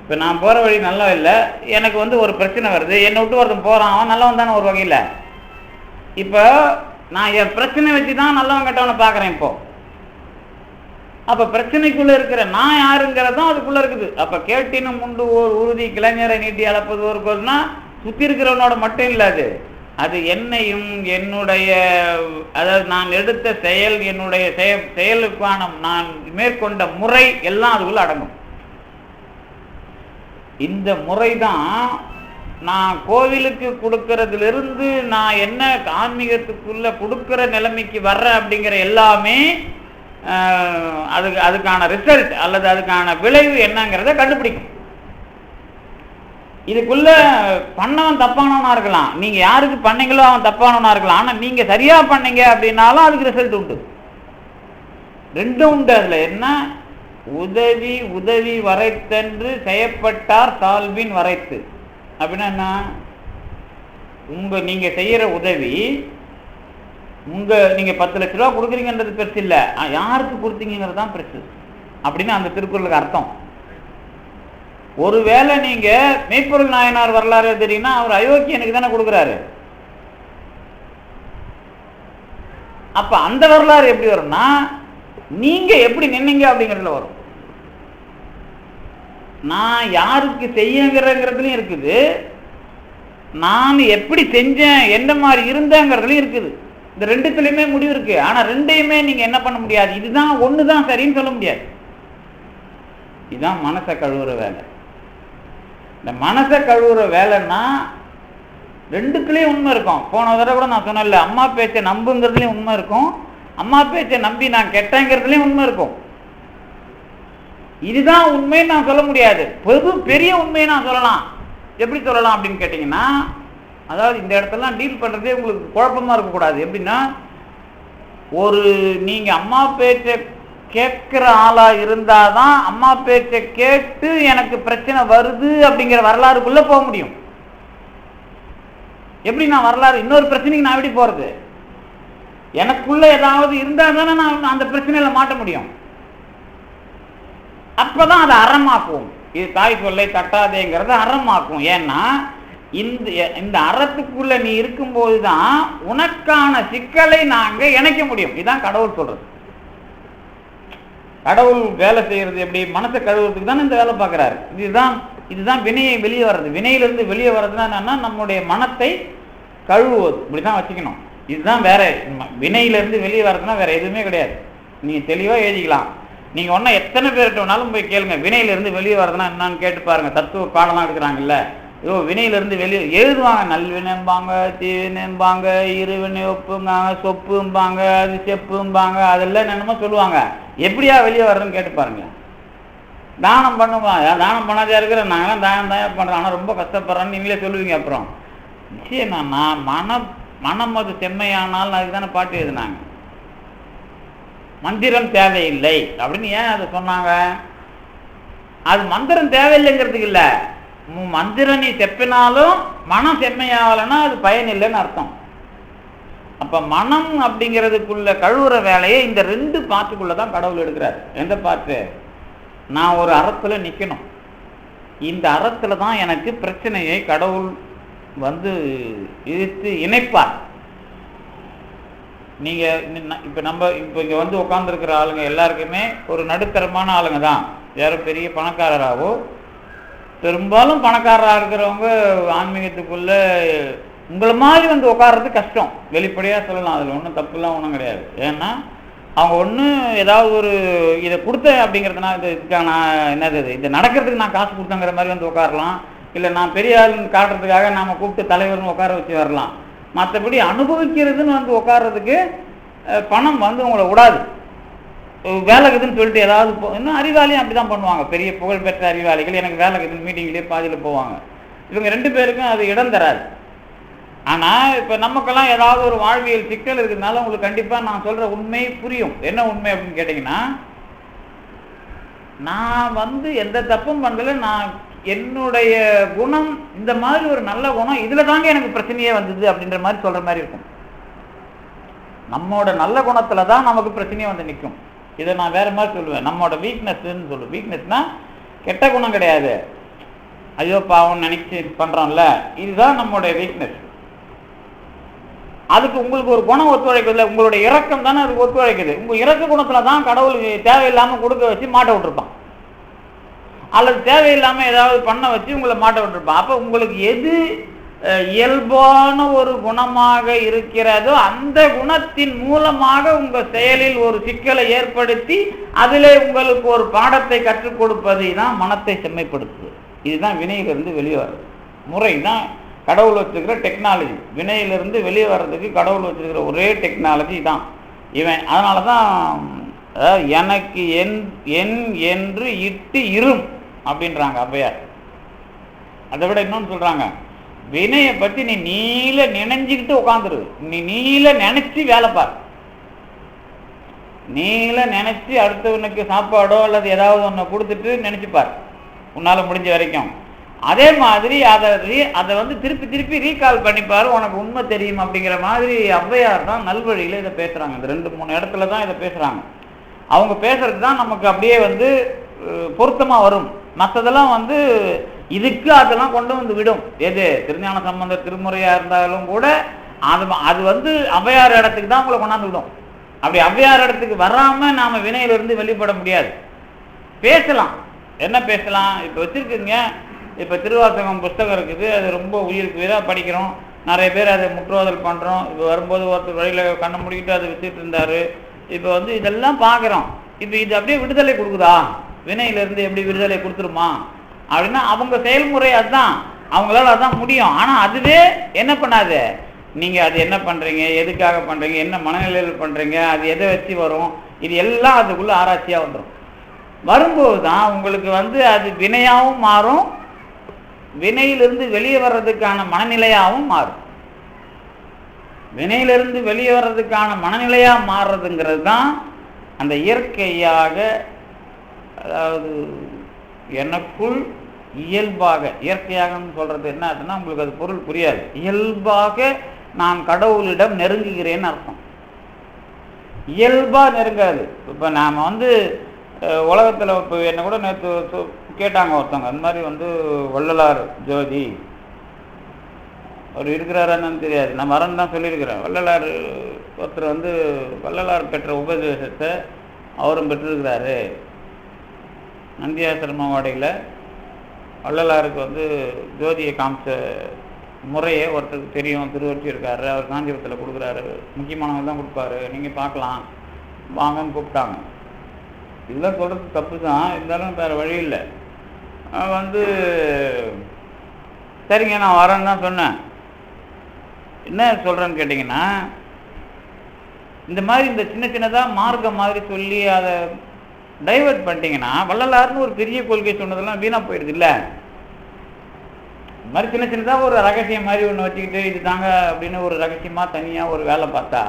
இப்போ நான் போகிற வழி நல்லா இல்லை, எனக்கு ஒரு பிரச்சனை வருது, என்னை விட்டு ஒருத்தன் போகிறான், அவன் நல்லவன் தானே ஒரு வகையில். இப்போ நான் என் பிரச்சனை வச்சு தான் நல்லவன் கெட்டவனை பார்க்குறேன். இப்போ அப்போ பிரச்சனைக்குள்ளே இருக்கிற நான் யாருங்கிறதும் அதுக்குள்ளே இருக்குது. அப்போ கேட்டினும் உண்டு ஓர் உறுதி கிளைஞரை நீட்டி அளப்பது ஒரு கோல்னா சுற்றி இருக்கிறவனோட மட்டும் இல்லை, அது என்னையும் என்னுடைய, அதாவது நான் எடுத்த செயல், என்னுடைய செயலுக்கான நான் மேற்கொண்ட முறை எல்லாம் அதுக்குள்ள அடங்கும். இந்த முறை தான் நான் கோவிலுக்கு கொடுக்கறதுலேருந்து நான் என்ன ஆன்மீகத்துக்குள்ள கொடுக்குற நிலைமைக்கு வர்றேன் அப்படிங்கிற எல்லாமே அதுக்கான ரிசல்ட் அல்லது அதுக்கான விளைவு என்னங்கிறத கண்டுபிடிக்கும். இதுக்குள்ள பண்ணவன் தப்பானவனா இருக்கலாம், நீங்க யாருக்கு பண்ணீங்களோ அவன் தப்பானவனா இருக்கலாம். ஆனா நீங்க சரியா பண்ணீங்க அப்படின்னாலும் அதுக்கு ரிசல்ட் உண்டு. ரெண்டும் உண்டு. அதுல என்ன, உதவி உதவி வரைத்தன்று செய்யப்பட்டார் சால்பின் வரைத்து. அப்படின்னா என்ன? நீங்க செய்யற உதவி நீங்க 10 லட்ச ரூபா கொடுக்குறீங்கன்றது பெருசு இல்ல, யாருக்கு கொடுத்தீங்கிறது தான் பெருசு அப்படின்னு அந்த திருக்குறளுக்கு அர்த்தம். ஒருவேளை நீங்க மெய்ப்பொருள் நாயனார் வரலாறு தெரியும்னா அவர் அயோக்கியனுக்கு தானே கொடுக்குறாரு. அப்ப அந்த வரலாறு எப்படி வரும்னா நீங்க எப்படி நின்னீங்க அப்படிங்கிறதுல வரும். நான் யாருக்கு செய்யங்கிறதுலயும் இருக்குது, நான் எப்படி செஞ்சேன் எந்த மாதிரி இருந்தேங்கிறதுலயும் இருக்குது. இந்த ரெண்டுத்துலயுமே முடிவு இருக்கு. ஆனா ரெண்டையுமே நீங்க என்ன பண்ண முடியாது, இதுதான் ஒண்ணுதான் சரின்னு சொல்ல முடியாது. இதுதான் மனசை கழுவுற வேலை. இந்த மனசை கழுவுற வேலைன்னா ரெண்டுத்துலயும் உண்மை இருக்கும். போன தடவை கூட நான் சொன்னேன்ல, அம்மா பேச்சை நம்புங்கிறதுலயும் உண்மை இருக்கும், அம்மா பேச்சை நம்பி நான் கெட்டங்கிறதுலயும் உண்மை இருக்கும். இதுதான் உண்மைன்னு நான் சொல்ல முடியாது. பெரிய உண்மையை நான் சொல்லலாம். எப்படி சொல்லலாம் அப்படின்னு கேட்டீங்கன்னா, அதாவது இந்த இடத்தெல்லாம் டீல் பண்றதே உங்களுக்கு குழப்பமா இருக்கக்கூடாது. எப்படின்னா, நீங்க அம்மா பேச்சை கேட்கிற ஆளா இருந்தாதான் அம்மா பேச்சை கேட்டு எனக்கு பிரச்சனை வருது அப்படிங்கிற வரலாறுக்குள்ள போக முடியும். எப்படி நான் வரலாறு இன்னொரு பிரச்சனைக்கு நான் எப்படி போறது? எனக்குள்ள ஏதாவது இருந்தா தானே நான் அந்த பிரச்சனையில மாட்ட முடியும். அப்பதான் அதை அறமாக்குவோம். இது தாய் சொல்லை தட்டாதேங்கிறத அறமாக்கும். ஏன்னா இந்த அறத்துக்குள்ள நீ இருக்கும்போதுதான் உனக்கான சிக்கலை நாங்க இணைக்க முடியும். இதுதான் கடவுள் சொல்றது. கடவுள் வேலை செய்யறது எப்படி? மனசை கழுவுறதுக்கு தானே இந்த வேலை பார்க்கிறாரு. இதுதான் வினையை வெளியே வர்றது. வினையிலிருந்து வெளியே வர்றதுன்னா என்னன்னா, நம்முடைய மனத்தை கழுவுவது. இப்படிதான் வச்சுக்கணும். இதுதான் வேற. வினையிலிருந்து வெளியே வர்றதுன்னா வேற எதுவுமே கிடையாது. நீங்க தெளிவா எழுதிக்கலாம். நீங்க ஒன்னும் எத்தனை பேர்கிட்ட வேணாலும் போய் கேளுங்க, வினையிலிருந்து வெளியே வர்றதுன்னா என்னன்னு கேட்டு பாருங்க. தத்துவ பாடலாம் எடுக்கிறாங்கல்ல, வினையிலிருந்து வெளியே எழுதுவாங்க. நல்வினைம்பாங்க, தீவினைம்பாங்க, இருவினை ஒப்புங்காங்க, சொப்பும்பாங்க, அது செப்பும்பாங்க, அதெல்லாம் என்னமோ சொல்லுவாங்க. எப்படியா வெளியே வர்றதுன்னு கேட்டு பாருங்க. தானம் பண்ணுவாங்க. தானம் பண்ணாதே இருக்கிற நாங்களாம் தானம் தான் பண்றோம், ஆனால் ரொம்ப கஷ்டப்படுறோன்னு நீங்களே சொல்லுவீங்க. அப்புறம் நிச்சயம் நான் மனம் அது செம்மையானால் அதுக்கு தானே பாட்டு எழுதினாங்க. மந்திரம் தேவையில்லை அப்படின்னு ஏன் அதை சொன்னாங்க? அது மந்திரம் தேவையில்லைங்கிறதுக்கு இல்லை, மந்திரம் நீ செப்பினாலும் மனம் செம்மையாகலைன்னா அது பயன் இல்லைன்னு அர்த்தம். அப்ப மனம் அப்படிங்கிறதுக்குள்ள கழுவுற வேலையை இந்த 2 பாட்டுக்குள்ளதான் கடவுள் எடுக்கிறார். எந்த பாட்டு? நான் ஒரு அறத்துல நிக்கணும், இந்த அறத்துல தான் எனக்கு பிரச்சனையை கடவுள் இழுத்து இணைப்பார். நீங்க இப்ப இங்க உட்கார்ந்துருக்கிற ஆளுங்க எல்லாருக்குமே ஒரு நடுத்தரமான ஆளுங்க தான். யாரும் பெரிய பணக்காரராகவோ, பெரும்பாலும் பணக்காரராக இருக்கிறவங்க ஆன்மீகத்துக்குள்ள உங்களை மாதிரி உட்கார்றது கஷ்டம். வெளிப்படையா சொல்லலாம். அதுல ஒன்றும் தப்புலாம் ஒன்றும் கிடையாது. ஏன்னா அவங்க ஏதாவது ஒரு இதை கொடுத்தேன் அப்படிங்கிறதுனா இதுக்கான என்னது, இது நடக்கிறதுக்கு நான் காசு கொடுத்தேங்கிற மாதிரி உட்காரலாம். இல்லை நான் பெரிய ஆளுன்னு காட்டுறதுக்காக நாம கூப்பிட்டு தலைவர்னு உட்கார வச்சு வரலாம். மற்றபடி அனுபவிக்கிறதுன்னு உட்கார்றதுக்கு பணம் உங்களை விடாது. வேலைக்குதுன்னு சொல்லிட்டு ஏதாவது இன்னும் அறிவாளியும் அப்படிதான் பண்ணுவாங்க. பெரிய புகழ்பெற்ற அறிவாளிகள் எனக்கு வேலைக்குதுன்னு மீட்டிங்லேயே பாதியில் போவாங்க. இவங்க 2 பேருக்கும் அது இடம் தராது. ஆனா இப்ப நமக்கெல்லாம் ஏதாவது ஒரு வாழ்வியல் சிக்கல் இருக்கிறதுனால உங்களுக்கு கண்டிப்பா நான் சொல்ற உண்மை புரியும். என்ன உண்மை அப்படின்னு கேட்டீங்கன்னா, நான் எந்த தப்பும் பண்ணல, நான் என்னுடைய குணம் இந்த மாதிரி ஒரு நல்ல குணம், இதுல தாங்க எனக்கு பிரச்சனையே வந்தது அப்படின்ற மாதிரி சொல்ற மாதிரி இருக்கும். நம்மோட நல்ல குணத்துலதான் நமக்கு பிரச்சனையே நிற்கும். இதை நான் வேற மாதிரி சொல்லுவேன். நம்மோட வீக்னஸ்ன்னு சொல்லுவேன். வீக்னஸ்னா கெட்ட குணம் கிடையாது, ஐயோ பாவம் நினைச்சு பண்றோம்ல, இதுதான் நம்மளுடைய வீக்னஸ். அதுக்கு உங்களுக்கு ஒரு குணம் ஒத்துழைக்குது, உங்களுடைய இரக்கம் தானே அதுக்கு ஒத்துழைக்குது. உங்க இரக்க குணத்துல தான் கடவுள் தேவையில்லாம கொடுக்க வச்சு மாட்ட விட்டுருப்பான், அல்லது தேவையில்லாம ஏதாவது பண்ண வச்சு உங்களை மாட்ட விட்டுருப்பான். அப்ப உங்களுக்கு எது இயல்பான ஒரு குணமாக இருக்கிறதோ அந்த குணத்தின் மூலமாக உங்க செயலில் ஒரு சிக்கலை ஏற்படுத்தி அதிலே உங்களுக்கு ஒரு பாடத்தை கற்றுக் கொடுப்பதை தான் மனத்தை செம்மைப்படுத்துது. இதுதான் வினையிலிருந்து வெளியே வர்றது முறை தான் கடவுள் வச்சிருக்கிற டெக்னாலஜி. வினையிலிருந்து வெளியே வர்றதுக்கு கடவுள் வச்சிருக்கிற ஒரே டெக்னாலஜி தான் இவன். அதனாலதான் எனக்கு என் என்று இட்டு இரும் அப்படின்றாங்க ஔவையார். அதை விட இன்னொன்னு சொல்றாங்க, வினையை பத்தி நீ நீல நினைஞ்சுக்கிட்டு உட்காந்துரு, நீ நீல நினைச்சு வேலை பார். நீங்கள நினைச்சு அடுத்தவனுக்கு சாப்பாடோ அல்லது ஏதாவது ஒன்று கொடுத்துட்டு நினைச்சுப்பார் உன்னால முடிஞ்ச வரைக்கும். அதே மாதிரி அதை வந்து திருப்பி திருப்பி ரீகால் பண்ணிப்பாரு, உனக்கு உண்மை தெரியும் அப்படிங்கிற மாதிரி ஔவையார் தான் நல்வழியில இதை பேசுறாங்க. இந்த 2-3 இடத்துல தான் இதை பேசுறாங்க. அவங்க பேசுறது தான் நமக்கு அப்படியே வந்து பொருத்தமா வரும். மற்றதெல்லாம் வந்து இதுக்கு அதெல்லாம் கொண்டு வந்து விடும். எது திருஞான சம்பந்தர் திருமுறையா இருந்தாலும் கூட அது வந்து ஔவையார் இடத்துக்கு தான் உங்களை கொண்டாந்து விடும். அப்படி ஔவையார் இடத்துக்கு வராம நாம வினையிலிருந்து வெளிப்பட முடியாது. பேசலாம், என்ன பேசலாம்? இப்ப வச்சிருக்குங்க, இப்ப திருவாசகம் புஸ்தகம் இருக்குது, அது ரொம்ப உயிருக்கு உயிராக படிக்கிறோம், நிறைய பேர் அதை முற்றுவதல் பண்றோம். இப்போ வரும்போது ஒருத்தர் வழியில கண்ணை முடிக்கிட்டு அதை வச்சுட்டு இருந்தாரு. இப்போ வந்து இதெல்லாம் பார்க்குறோம். இப்போ இது அப்படியே விடுதலை கொடுக்குதா? வினையிலிருந்து எப்படி விடுதலை கொடுத்துருமா அப்படின்னா அவங்க செயல்முறை அதுதான், அவங்களால அதான் முடியும். ஆனா அதுவே என்ன பண்ணாது, நீங்க அது என்ன பண்றீங்க, எதுக்காக பண்றீங்க, என்ன மனநிலையில் பண்றீங்க, அது எதை வச்சு வரும், இது எல்லாம் அதுக்குள்ள ஆராய்ச்சியா வந்துடும். வரும்போது தான் உங்களுக்கு வந்து அது வினையாகவும் மாறும், வினையிலிருந்து வெளியே வர்றதுக்கான மனநிலையாகவும் மாறும். வினையிலிருந்து வெளியே வர்றதுக்கான மனநிலையா மாறுறதுங்கிறது தான் அந்த இயற்கையாக, அதாவது எனக்குள் இயல்பாக, இயற்கையாகன்னு சொல்றது என்ன ஆச்சுன்னா உங்களுக்கு அது பொருள் புரியாது. இயல்பாக நான் கடவுளிடம் நெருங்குகிறேன்னு அர்த்தம். இயல்பா நெருங்காது. இப்போ நாம வந்து உலகத்துல இப்போ என்ன கூட நேற்று கேட்டாங்க ஒருத்தவங்க, அந்த மாதிரி வந்து வள்ளலார் ஜோதி அவர் இருக்கிறாரான்னு தெரியாது, நான் வரன்னு தான் சொல்லியிருக்கிறேன். வள்ளலார் ஒருத்தர் வந்து வள்ளலார் பெற்ற உபதேசத்தை அவரும் பெற்றிருக்கிறாரு. நந்தியாசிரமவாடியில் வள்ளலாருக்கு வந்து ஜோதியை காமிச்ச முறையே ஒருத்தருக்கு தெரியும், திருவற்றி இருக்காரு, அவர் காஞ்சிபுரத்தில் கொடுக்குறாரு, முக்கியமானவங்க தான் கொடுப்பாரு, நீங்கள் பார்க்கலாம் வாங்கன்னு கூப்பிட்டாங்க. இதெல்லாம் சொல்கிறது தப்பு தான், இருந்தாலும் வேறு வழி இல்லை. வந்து சரிங்க நான் வரேன்னு தான் சொன்னேன். என்ன சொல்கிறேன்னு கேட்டிங்கன்னா, இந்த மாதிரி இந்த சின்ன சின்னதாக மார்க்கம் மாதிரி சொல்லி அதை டைவர்ட் பண்ணிட்டீங்கன்னா வள்ளலார்னு ஒரு பெரிய கொள்கை சொன்னதெல்லாம் வீணாக போயிடுது. இல்லை இந்த மாதிரி சின்ன சின்னதாக ஒரு ரகசியம் மாதிரி ஒன்று வச்சுக்கிட்டு இது தாங்க அப்படின்னு ஒரு ரகசியமாக தனியாக ஒரு வேலை பார்த்தா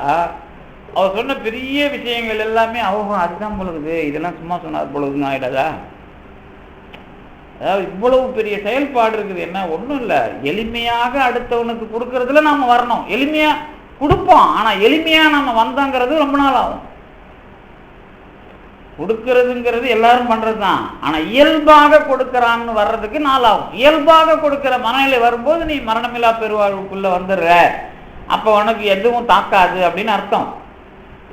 அவர் சொன்ன பெரிய விஷயங்கள் எல்லாமே அவங்க அதுதான் பொழுது, இதெல்லாம் சும்மா சொன்னார் பொழுதுன்னு ஆகிடாதா? அதாவது இவ்வளவு பெரிய செயல்பாடு இருக்குது. என்ன ஒன்றும் இல்லை, எளிமையாக அடுத்தவனுக்கு கொடுக்கறதுல நாம் வரணும். எளிமையாக கொடுப்போம், ஆனால் எளிமையாக நம்ம வந்தோங்கிறது ரொம்ப நாள் ஆகும். கொடுக்கறதுங்கிறது எல்லாரும் பண்றது தான், ஆனால் இயல்பாக கொடுக்கறான்னு வர்றதுக்கு நாள் ஆகும். இயல்பாக கொடுக்கிற மனநிலை வரும்போது நீ மரணமில்லா பெருவாழ்வுக்குள்ள வந்துடுற, அப்போ உனக்கு எதுவும் தாக்காது அப்படின்னு அர்த்தம்.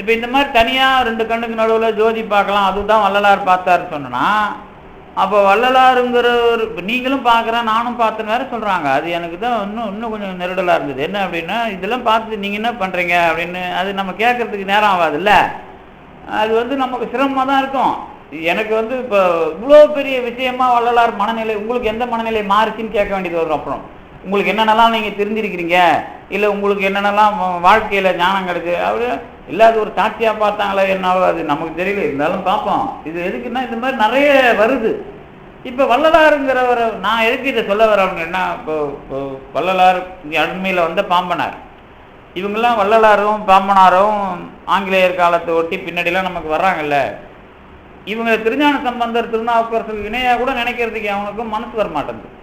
இப்போ இந்த மாதிரி தனியாக 2 கண்ணுக்கு நடுவில் ஜோதி பார்க்கலாம், அதுதான் வள்ளலார் பார்த்தாருன்னு சொன்னா, அப்போ வள்ளலாருங்கிற ஒரு நீங்களும் பார்க்குறேன் நானும் பார்த்தேன்னு வேற சொல்கிறாங்க. அது எனக்கு தான் இன்னும் கொஞ்சம் நெருடலாக இருந்தது. என்ன அப்படின்னா, இதெல்லாம் பார்த்து நீங்கள் என்ன பண்ணுறீங்க அப்படின்னு அது நம்ம கேட்கறதுக்கு நேரம் ஆகாதுல்ல. அது வந்து நமக்கு சிரமமாக தான் இருக்கும். எனக்கு வந்து இப்போ இவ்வளோ பெரிய விஷயமா வள்ளலார் மனநிலை, உங்களுக்கு எந்த மனநிலை மாறிச்சுன்னு கேட்க வேண்டியது வரும். அப்புறம் உங்களுக்கு என்னென்னலாம் நீங்கள் தெரிஞ்சிருக்கிறீங்க, இல்லை உங்களுக்கு என்னென்னலாம் வாழ்க்கையில் ஞானம் கிடைக்கு, அப்படி இல்லை அது ஒரு சாட்சியாக பார்த்தாங்களா என்னாவோ அது நமக்கு தெரியல, இருந்தாலும் பார்ப்போம். இது எதுக்குன்னா இந்த மாதிரி நிறைய வருது. இப்போ வள்ளலாருங்கிறவரை நான் எதுக்கு இதை சொல்ல வரேன் அப்படின்னா, இப்போ வள்ளலார் அண்மையில் வந்த பாம்பனார், இவங்கெல்லாம் வள்ளலாரும் பாம்பனாரும் ஆங்கிலேயர் காலத்தை ஒட்டி பின்னாடிலாம் நமக்கு வர்றாங்கல்ல, இவங்க திருஞான சம்பந்தர் திருநாவுக்கரசருக்கு இணையாக கூட நினைக்கிறதுக்கு அவனுக்கும் மனசு வர மாட்டேங்குது.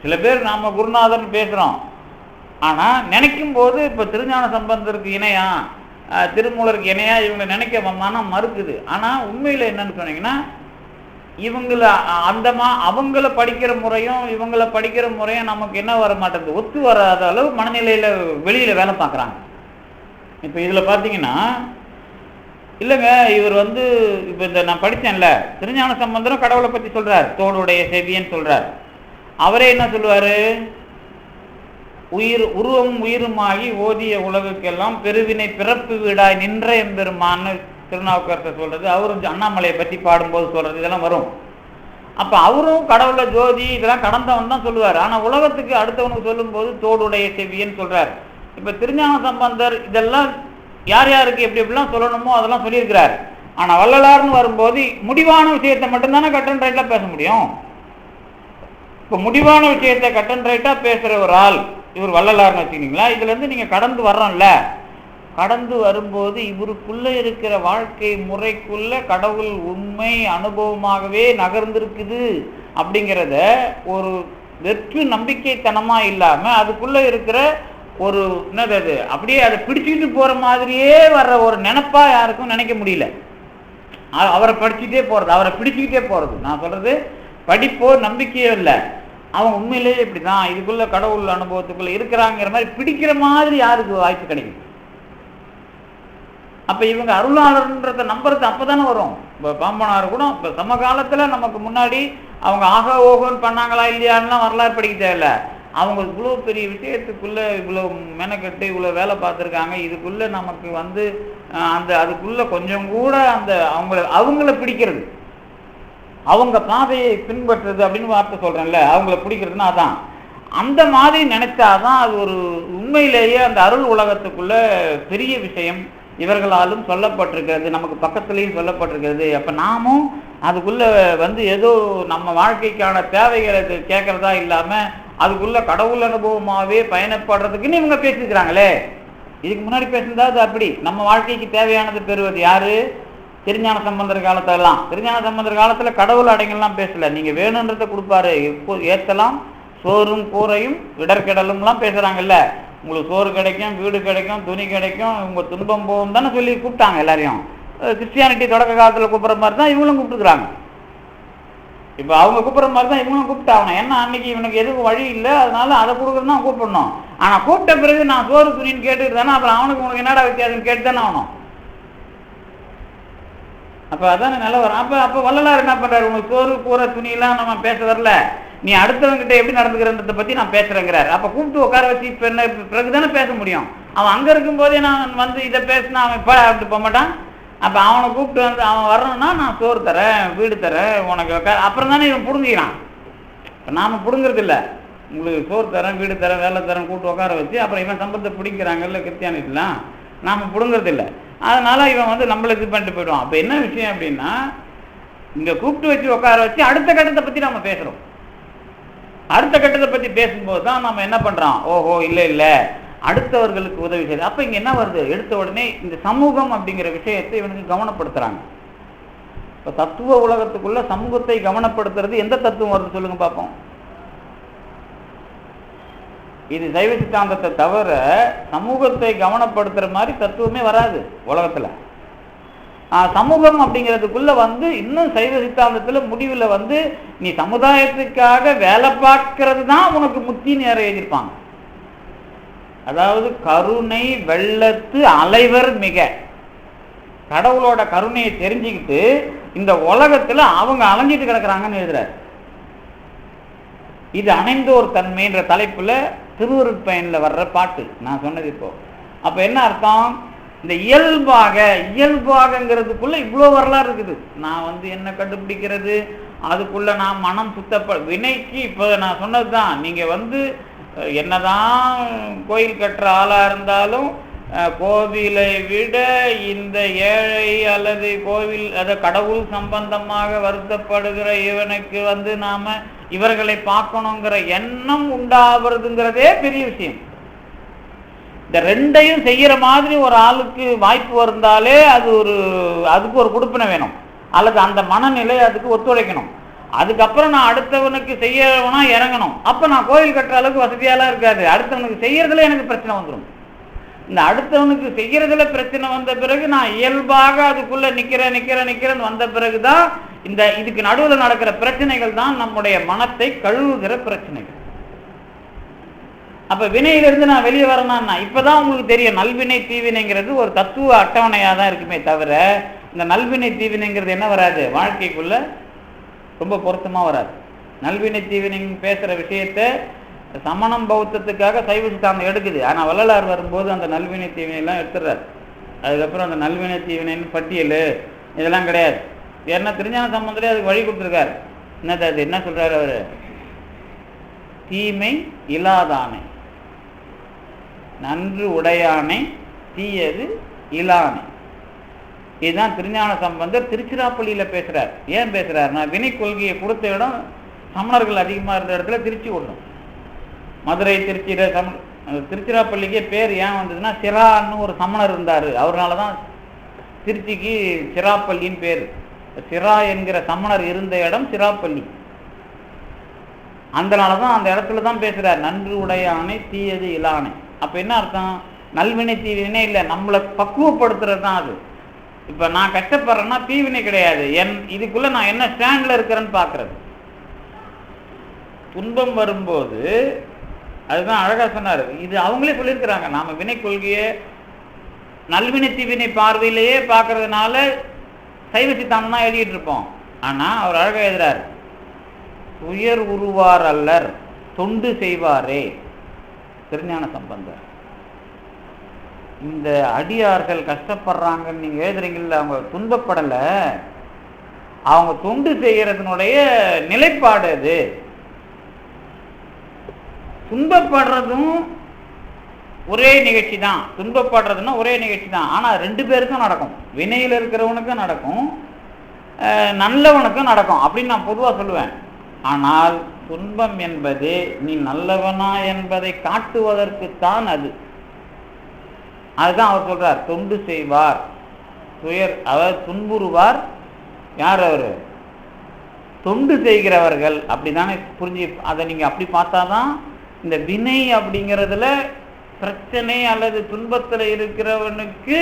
சில பேர் நாம குருநாதர்னு பேசுகிறோம், ஆனால் நினைக்கும் போது இப்போ திருஞான சம்பந்தருக்கு இணையா திருமூலருக்கு இணையா இவங்களை நினைக்க மனம் மறுக்குது. ஆனால் உண்மையில் என்னன்னு சொன்னீங்கன்னா, இவங்களை அவங்கள படிக்கிற முறையும் இவங்கள படிக்கிற முறையும் நமக்கு என்ன வர மாட்டேங்குது, ஒத்து வராத அளவு மனநிலையில் வெளியில் வேலை பார்க்குறாங்க. இப்போ இதில் பார்த்தீங்கன்னா இல்லைங்க, இவர் வந்து இப்போ இந்த நான் படித்தேன்ல, திருஞான சம்பந்தரும் கடவுளை பற்றி சொல்கிறார், தோளுடைய செவியன்னு சொல்கிறார். அவரே என்ன சொல்லுவார், உருவம் உயிருமாகி ஓதிய உலகுக்கெல்லாம் பெருவினை பிறப்பு வீடாய் நின்ற எம்பெருமான்னு திருநாவுக்கரசர் சொல்றது, அவரும் அண்ணாமலையை பற்றி பாடும்போது சொல்றது, இதெல்லாம் வரும். அப்போ அவரும் கடவுளை ஜோதி இதெல்லாம் கடந்தவன் தான் சொல்லுவார். ஆனால் உலகத்துக்கு அடுத்தவனுக்கு சொல்லும்போது தோடுடைய செவியன்னு சொல்றார். இப்போ திருஞான சம்பந்தர் இதெல்லாம் யார் யாருக்கு எப்படி எப்படிலாம் சொல்லணுமோ அதெல்லாம் சொல்லியிருக்கிறார். ஆனால் வள்ளலார்னு வரும்போது முடிவான விஷயத்தை மட்டும்தானே கட் அண்ட் ரைட்டாக பேச முடியும். இப்போ முடிவான விஷயத்தை கட் அண்ட் ரைட்டாக பேசுகிற ஒரு ஆள் இவர் வள்ளலார்னு வச்சுக்கிங்களா, இதுலேருந்து நீங்கள் கடந்து வர்றோம்ல, கடந்து வரும்போது இவருக்குள்ள இருக்கிற வாழ்க்கை முறைக்குள்ள கடவுள் உண்மை அனுபவமாகவே நகர்ந்திருக்குது அப்படிங்கிறத ஒரு வெற்று நம்பிக்கைத்தனமா இல்லாம அதுக்குள்ள இருக்கிற ஒரு என்னது அது அப்படியே அதை பிடிச்சிட்டு போற மாதிரியே வர்ற ஒரு நினைப்பா யாருக்கும் நினைக்க முடியல. அவரை படிச்சுட்டே போறது, அவரை பிடிச்சுக்கிட்டே போறது. நான் சொல்றது படிப்போ நம்பிக்கையோ இல்லை, அவன் உண்மையிலேயே இப்படிதான் இதுக்குள்ள கடவுள் அனுபவத்துக்குள்ள இருக்கிறாங்கிற மாதிரி பிடிக்கிற மாதிரி யாருக்கு வாய்ப்பு கிடைக்கும்? அப்ப இவங்க அருளாளர்ன்றத நம்புறது அப்பதானே வரும். இப்ப பாம்பனார் கூட இப்ப சமகாலத்துல நமக்கு முன்னாடி அவங்க ஆகா ஓகோன்னு பண்ணாங்களா இல்லையான்லாம் வரலாறு படிக்க தேவையில்ல. அவங்க இவ்வளோ பெரிய விஷயத்துக்குள்ள இவ்வளோ மெனக்கட்டு இவ்வளோ வேலை பார்த்துருக்காங்க. இதுக்குள்ள நமக்கு வந்து அந்த அதுக்குள்ள கொஞ்சம் கூட அந்த அவங்கள பிடிக்கிறது, அவங்க பாதையை பின்பற்றுறது அப்படின்னு வார்த்தை சொல்றேன்ல, அவங்கள பிடிக்கிறதுன்னா அதான். அந்த மாதிரி நினைச்சாதான் அது ஒரு உண்மையிலேயே அந்த அருள் உலகத்துக்குள்ள பெரிய விஷயம் இவர்களாலும் சொல்லப்பட்டிருக்கிறது, நமக்கு பக்கத்துலேயும் சொல்லப்பட்டிருக்கிறது. அப்போ நாமும் அதுக்குள்ள வந்து ஏதோ நம்ம வாழ்க்கைக்கான தேவைகளை கேட்கறதா இல்லாமல் அதுக்குள்ள கடவுள் அனுபவமாகவே பயணப்படுறதுக்குன்னு இவங்க பேசிக்கிறாங்களே. இதுக்கு முன்னாடி பேசுனதா அது அப்படி நம்ம வாழ்க்கைக்கு தேவையானது பெறுவது யாரு? திருஞான சம்பந்தர் காலத்தெல்லாம். திருஞான சம்பந்தர் காலத்தில் கடவுள் அடைங்கள்லாம் பேசல, நீங்கள் வேணுன்றதை கொடுப்பாரு, எப்போ ஏற்றலாம் சோறும் கூரையும் இடர்கிடலும்லாம் பேசுகிறாங்கல்ல. உங்களுக்கு சோறு கிடைக்கும், வீடு கிடைக்கும், துணி கிடைக்கும், உங்கள் துன்பம் போகும் தானே சொல்லி கூப்பிட்டாங்க எல்லாரையும். கிறிஸ்டியானிட்டி தொடக்க காலத்தில் கூப்பிட்ற மாதிரி தான் இவங்களும் கூப்பிட்டுக்கிறாங்க. இப்போ அவங்க கூப்பிட்ற மாதிரி தான் இவங்களும் கூப்பிட்டாங்க. ஏன்னா அன்னைக்கு இவனுக்கு எதுவும் வழி இல்லை, அதனால அதை கொடுக்குறது தான் கூப்பிடணும். ஆனால் கூப்பிட்ட பிறகு நான் சோறு துணின்னு கேட்டுட்டு தானே அப்புறம் அவனுக்கு உனக்கு என்னடா வித்தியாசம் கேட்டு தானே ஆகணும். அப்போ அதானே நிலவரம். அப்போ வள்ளலார் என்ன பண்ணுறாரு? உனக்கு சோறு கூரை துணியெல்லாம் நம்ம பேச வரல, நீ அடுத்தவங்கிட்ட எப்படி நடந்துக்கிறன்றதை பற்றி நான் பேசுகிறேங்கிறார். அப்போ கூப்பிட்டு உட்கார வச்சு இப்போ என்ன பிறகு தானே பேச முடியும். அவன் அங்கே இருக்கும்போதே நான் வந்து இதை பேசினா அவன் இப்போ அப்படி போக மாட்டான். அப்போ அவனை கூப்பிட்டு வந்து அவன் வரணும்னா நான் சோறு தரேன், வீடு தரேன், உனக்கு அப்புறம் தானே இவன் பிடுங்கிக்கிறான். இப்போ நாம் பிடுங்கிறது இல்லை, உங்களுக்கு சோறு தரேன், வீடு தரேன், வேலை தரேன் கூப்பிட்டு உட்கார வச்சு அப்புறம் இவன் சம்பளத்தை பிடிக்கிறாங்கல்ல கிறிஸ்டியானிட்டிலாம், நாம் பிடுங்கிறது இல்லை. அதனால் இவன் வந்து நம்மளை இது பண்ணிட்டு போயிடுவான். அப்போ என்ன விஷயம் அப்படின்னா, இங்கே கூப்பிட்டு வச்சு உட்கார வச்சு அடுத்த கட்டத்தை பற்றி நம்ம பேசுகிறோம். அடுத்த கட்டத்தை பற்றி பேசும்போது தான் நம்ம என்ன பண்ணுறோம், ஓஹோ இல்லை இல்லை அடுத்தவர்களுக்கு உதவி செய்யுது. அப்போ இங்கே என்ன வருது, எடுத்த உடனே இந்த சமூகம் அப்படிங்கிற விஷயத்தை இவனுக்கு கவனப்படுத்துகிறாங்க. இப்போ தத்துவ உலகத்துக்குள்ள சமூகத்தை கவனப்படுத்துறது எந்த தத்துவம் வருது சொல்லுங்க பார்ப்போம். இது சைவ சித்தாந்தத்தை தவிர சமூகத்தை கவனப்படுத்துற மாதிரி தத்துவமே வராது உலகத்தில். சமூகம் அப்படிங்கிறதுக்குள்ள வந்து இன்னும் சைவ சித்தாந்தத்தில் முடிவில் வந்து நீ சமுதாயத்துக்காக வேலை பார்க்கறது தான் உனக்கு முத்தின்னு யாரை எழுதியிருப்பாங்க. அதாவது கருணை வெள்ளத்து அலைவர் மிக, கடவுளோட கருணையை தெரிஞ்சுக்கிட்டு இந்த உலகத்துல அவங்க அலைஞ்சிட்டு கிடக்குறாங்கன்னு எழுதுறாரு. இது அணைந்தோர் தன்மைன்ற தலைப்புல திருவருட்பயன்ல வர்ற பாட்டு நான் சொன்னது. இப்போ அப்ப என்ன அர்த்தம், இந்த இயல்பாகங்கிறதுக்குள்ள இவ்வளோ வரலாறு இருக்குது. நான் வந்து என்ன கண்டுபிடிக்கிறது, அதுக்குள்ள நான் மனம் வினைக்கு இப்போ நான் சொன்னதுதான். நீங்க வந்து என்னதான் கோயில் கட்டுற ஆளா இருந்தாலும் கோவிலை விட இந்த ஏழை அல்லது கோவில் அதை கடவுள் சம்பந்தமாக வருத்தப்படுகிற இவனுக்கு வந்து நாம இவர்களை பார்க்கணுங்கிற எண்ணம் உண்டாகிறதுங்கிறதே பெரிய விஷயம். இந்த ரெண்டையும் செய்யற மாதிரி ஒரு ஆளுக்கு வாய்ப்பு வந்தாலே அதுக்கு ஒரு கொடுப்பினை வேணும், அல்லது அந்த மனநிலை அதுக்கு ஒத்துழைக்கணும். அதுக்கப்புறம் நான் அடுத்தவனுக்கு செய்யறவனா இறங்கணும். அப்ப நான் கோயில் கட்டுற அளவுக்கு வசதியாலாம் இருக்காது, அடுத்தவனுக்கு செய்யறதுல எனக்கு பிரச்சனை வந்துடும். இந்த அடுத்தவனுக்கு செய்யறதுல பிரச்சனை வந்த பிறகு நான் இயல்பாக அதுக்குள்ள நிக்கிறேன்னு வந்த பிறகுதான் இதுக்கு நடுவில் நடக்கிற பிரச்சனைகள் தான் நம்முடைய மனத்தை கழுவுகிற பிரச்சனைகள். அப்ப வினையிலிருந்து நான் வெளியே வரணும்னா இப்பதான் உங்களுக்கு தெரியும், நல்வினை தீவினைங்கிறது ஒரு தத்துவ அட்டவணையா தான் இருக்குமே தவிர இந்த நல்வினை தீவினைங்கிறது என்ன வராது, வாழ்க்கைக்குள்ள ரொம்ப பொருத்தமா வராது. நல்வினை தீவினை பேசுற விஷயத்த சமணம் பௌத்தத்துக்காக சைவ சித்தாந்தம் எடுக்குது. ஆனா வள்ளலார் வரும்போது அந்த நல்வினை தீவினை எல்லாம் எடுத்துடுறாரு. அதுக்கப்புறம் அந்த நல்வினை தீவினைன்னு பட்டியல் இதெல்லாம் கிடையாது. ஏன்னா திருஞான சம்பந்தரே அதுக்கு வழி கொடுத்துருக்காரு. என்னது அது என்ன சொல்றாரு அவரு, தீமை இல்லாதானை, நன்று உடையானை, தீயது இலானை. இதுதான் திருஞான சம்பந்தர் திருச்சிராப்பள்ளியில பேசுறார். ஏன் பேசுறாருன்னா, வினை கொள்கையை கொடுத்த இடம் சமணர்கள் அதிகமா இருந்த இடத்துல திருச்சி ஒண்ணும். மதுரை திருச்சியில அந்த திருச்சிராப்பள்ளிக்கே பேர் ஏன் வந்ததுன்னா, சிரான்னு ஒரு சமணர் இருந்தார், அவரால் தான் திருச்சிக்கு சிராப்பள்ளின்னு பேர். சிரா என்கிற சமணர் இருந்த இடம் சிராப்பள்ளி. அதனால தான் அந்த இடத்துல தான் பேசுகிறார், நன்று உடையானை தீயது இலானை. அப்போ என்ன அர்த்தம்? நல்வினை தீவினை இல்லை, நம்மளை பக்குவப்படுத்துறது தான் அது. இப்போ நான் கஷ்டப்படுறேன்னா தீவினை கிடையாது, இதுக்குள்ளே நான் என்ன ஸ்டாண்டில் இருக்கிறேன்னு பார்க்குறது. துன்பம் வரும்போது அதுதான் அழகாக சொன்னார். இது அவங்களே சொல்லியிருக்கிறாங்க, நாம் வினை கொள்கையை நல்வினை தீவினை பார்வையிலேயே பார்க்கறதுனால சைவ சித்தாந்தம் தான் எழுதிட்டு இருப்போம். ஆனால் அவர் அழகாக எழுதுறார், உயர் உருவார் அல்லர் தொண்டு செய்வாரே திருஞான சம்பந்தர். இந்த அடியார்கள் கஷ்டப்படுறாங்கன்னு நீங்கள் எழுதுறீங்கல்ல, அவங்க துன்பப்படலை, அவங்க தொண்டு செய்கிறதுனுடைய நிலைப்பாடு அது. துன்பப்படுறதும் ஒரே நிகழ்ச்சி தான், துன்பப்படுறதுன்னா ஒரே நிகழ்ச்சி தான். ஆனால் 2 பேருக்கும் நடக்கும், வினையில் இருக்கிறவனுக்கும் நடக்கும், நல்லவனுக்கும் நடக்கும் அப்படின்னு நான் பொதுவாக சொல்லுவேன். ஆனால் துன்பம் என்பது நீ நல்லவனா என்பதை காட்டுவதற்குத்தான் அது. அதுதான் அவர் சொல்றார், தொண்டு செய்வார் அவர் துன்புறுவார். யார் அவர்? தொண்டு செய்கிறவர்கள். அப்படிதானே புரிஞ்சு, அதை நீங்க அப்படி பார்த்தாதான் இந்த வினை அப்படிங்கிறதுல பிரச்சனை அல்லது துன்பத்தில் இருக்கிறவனுக்கு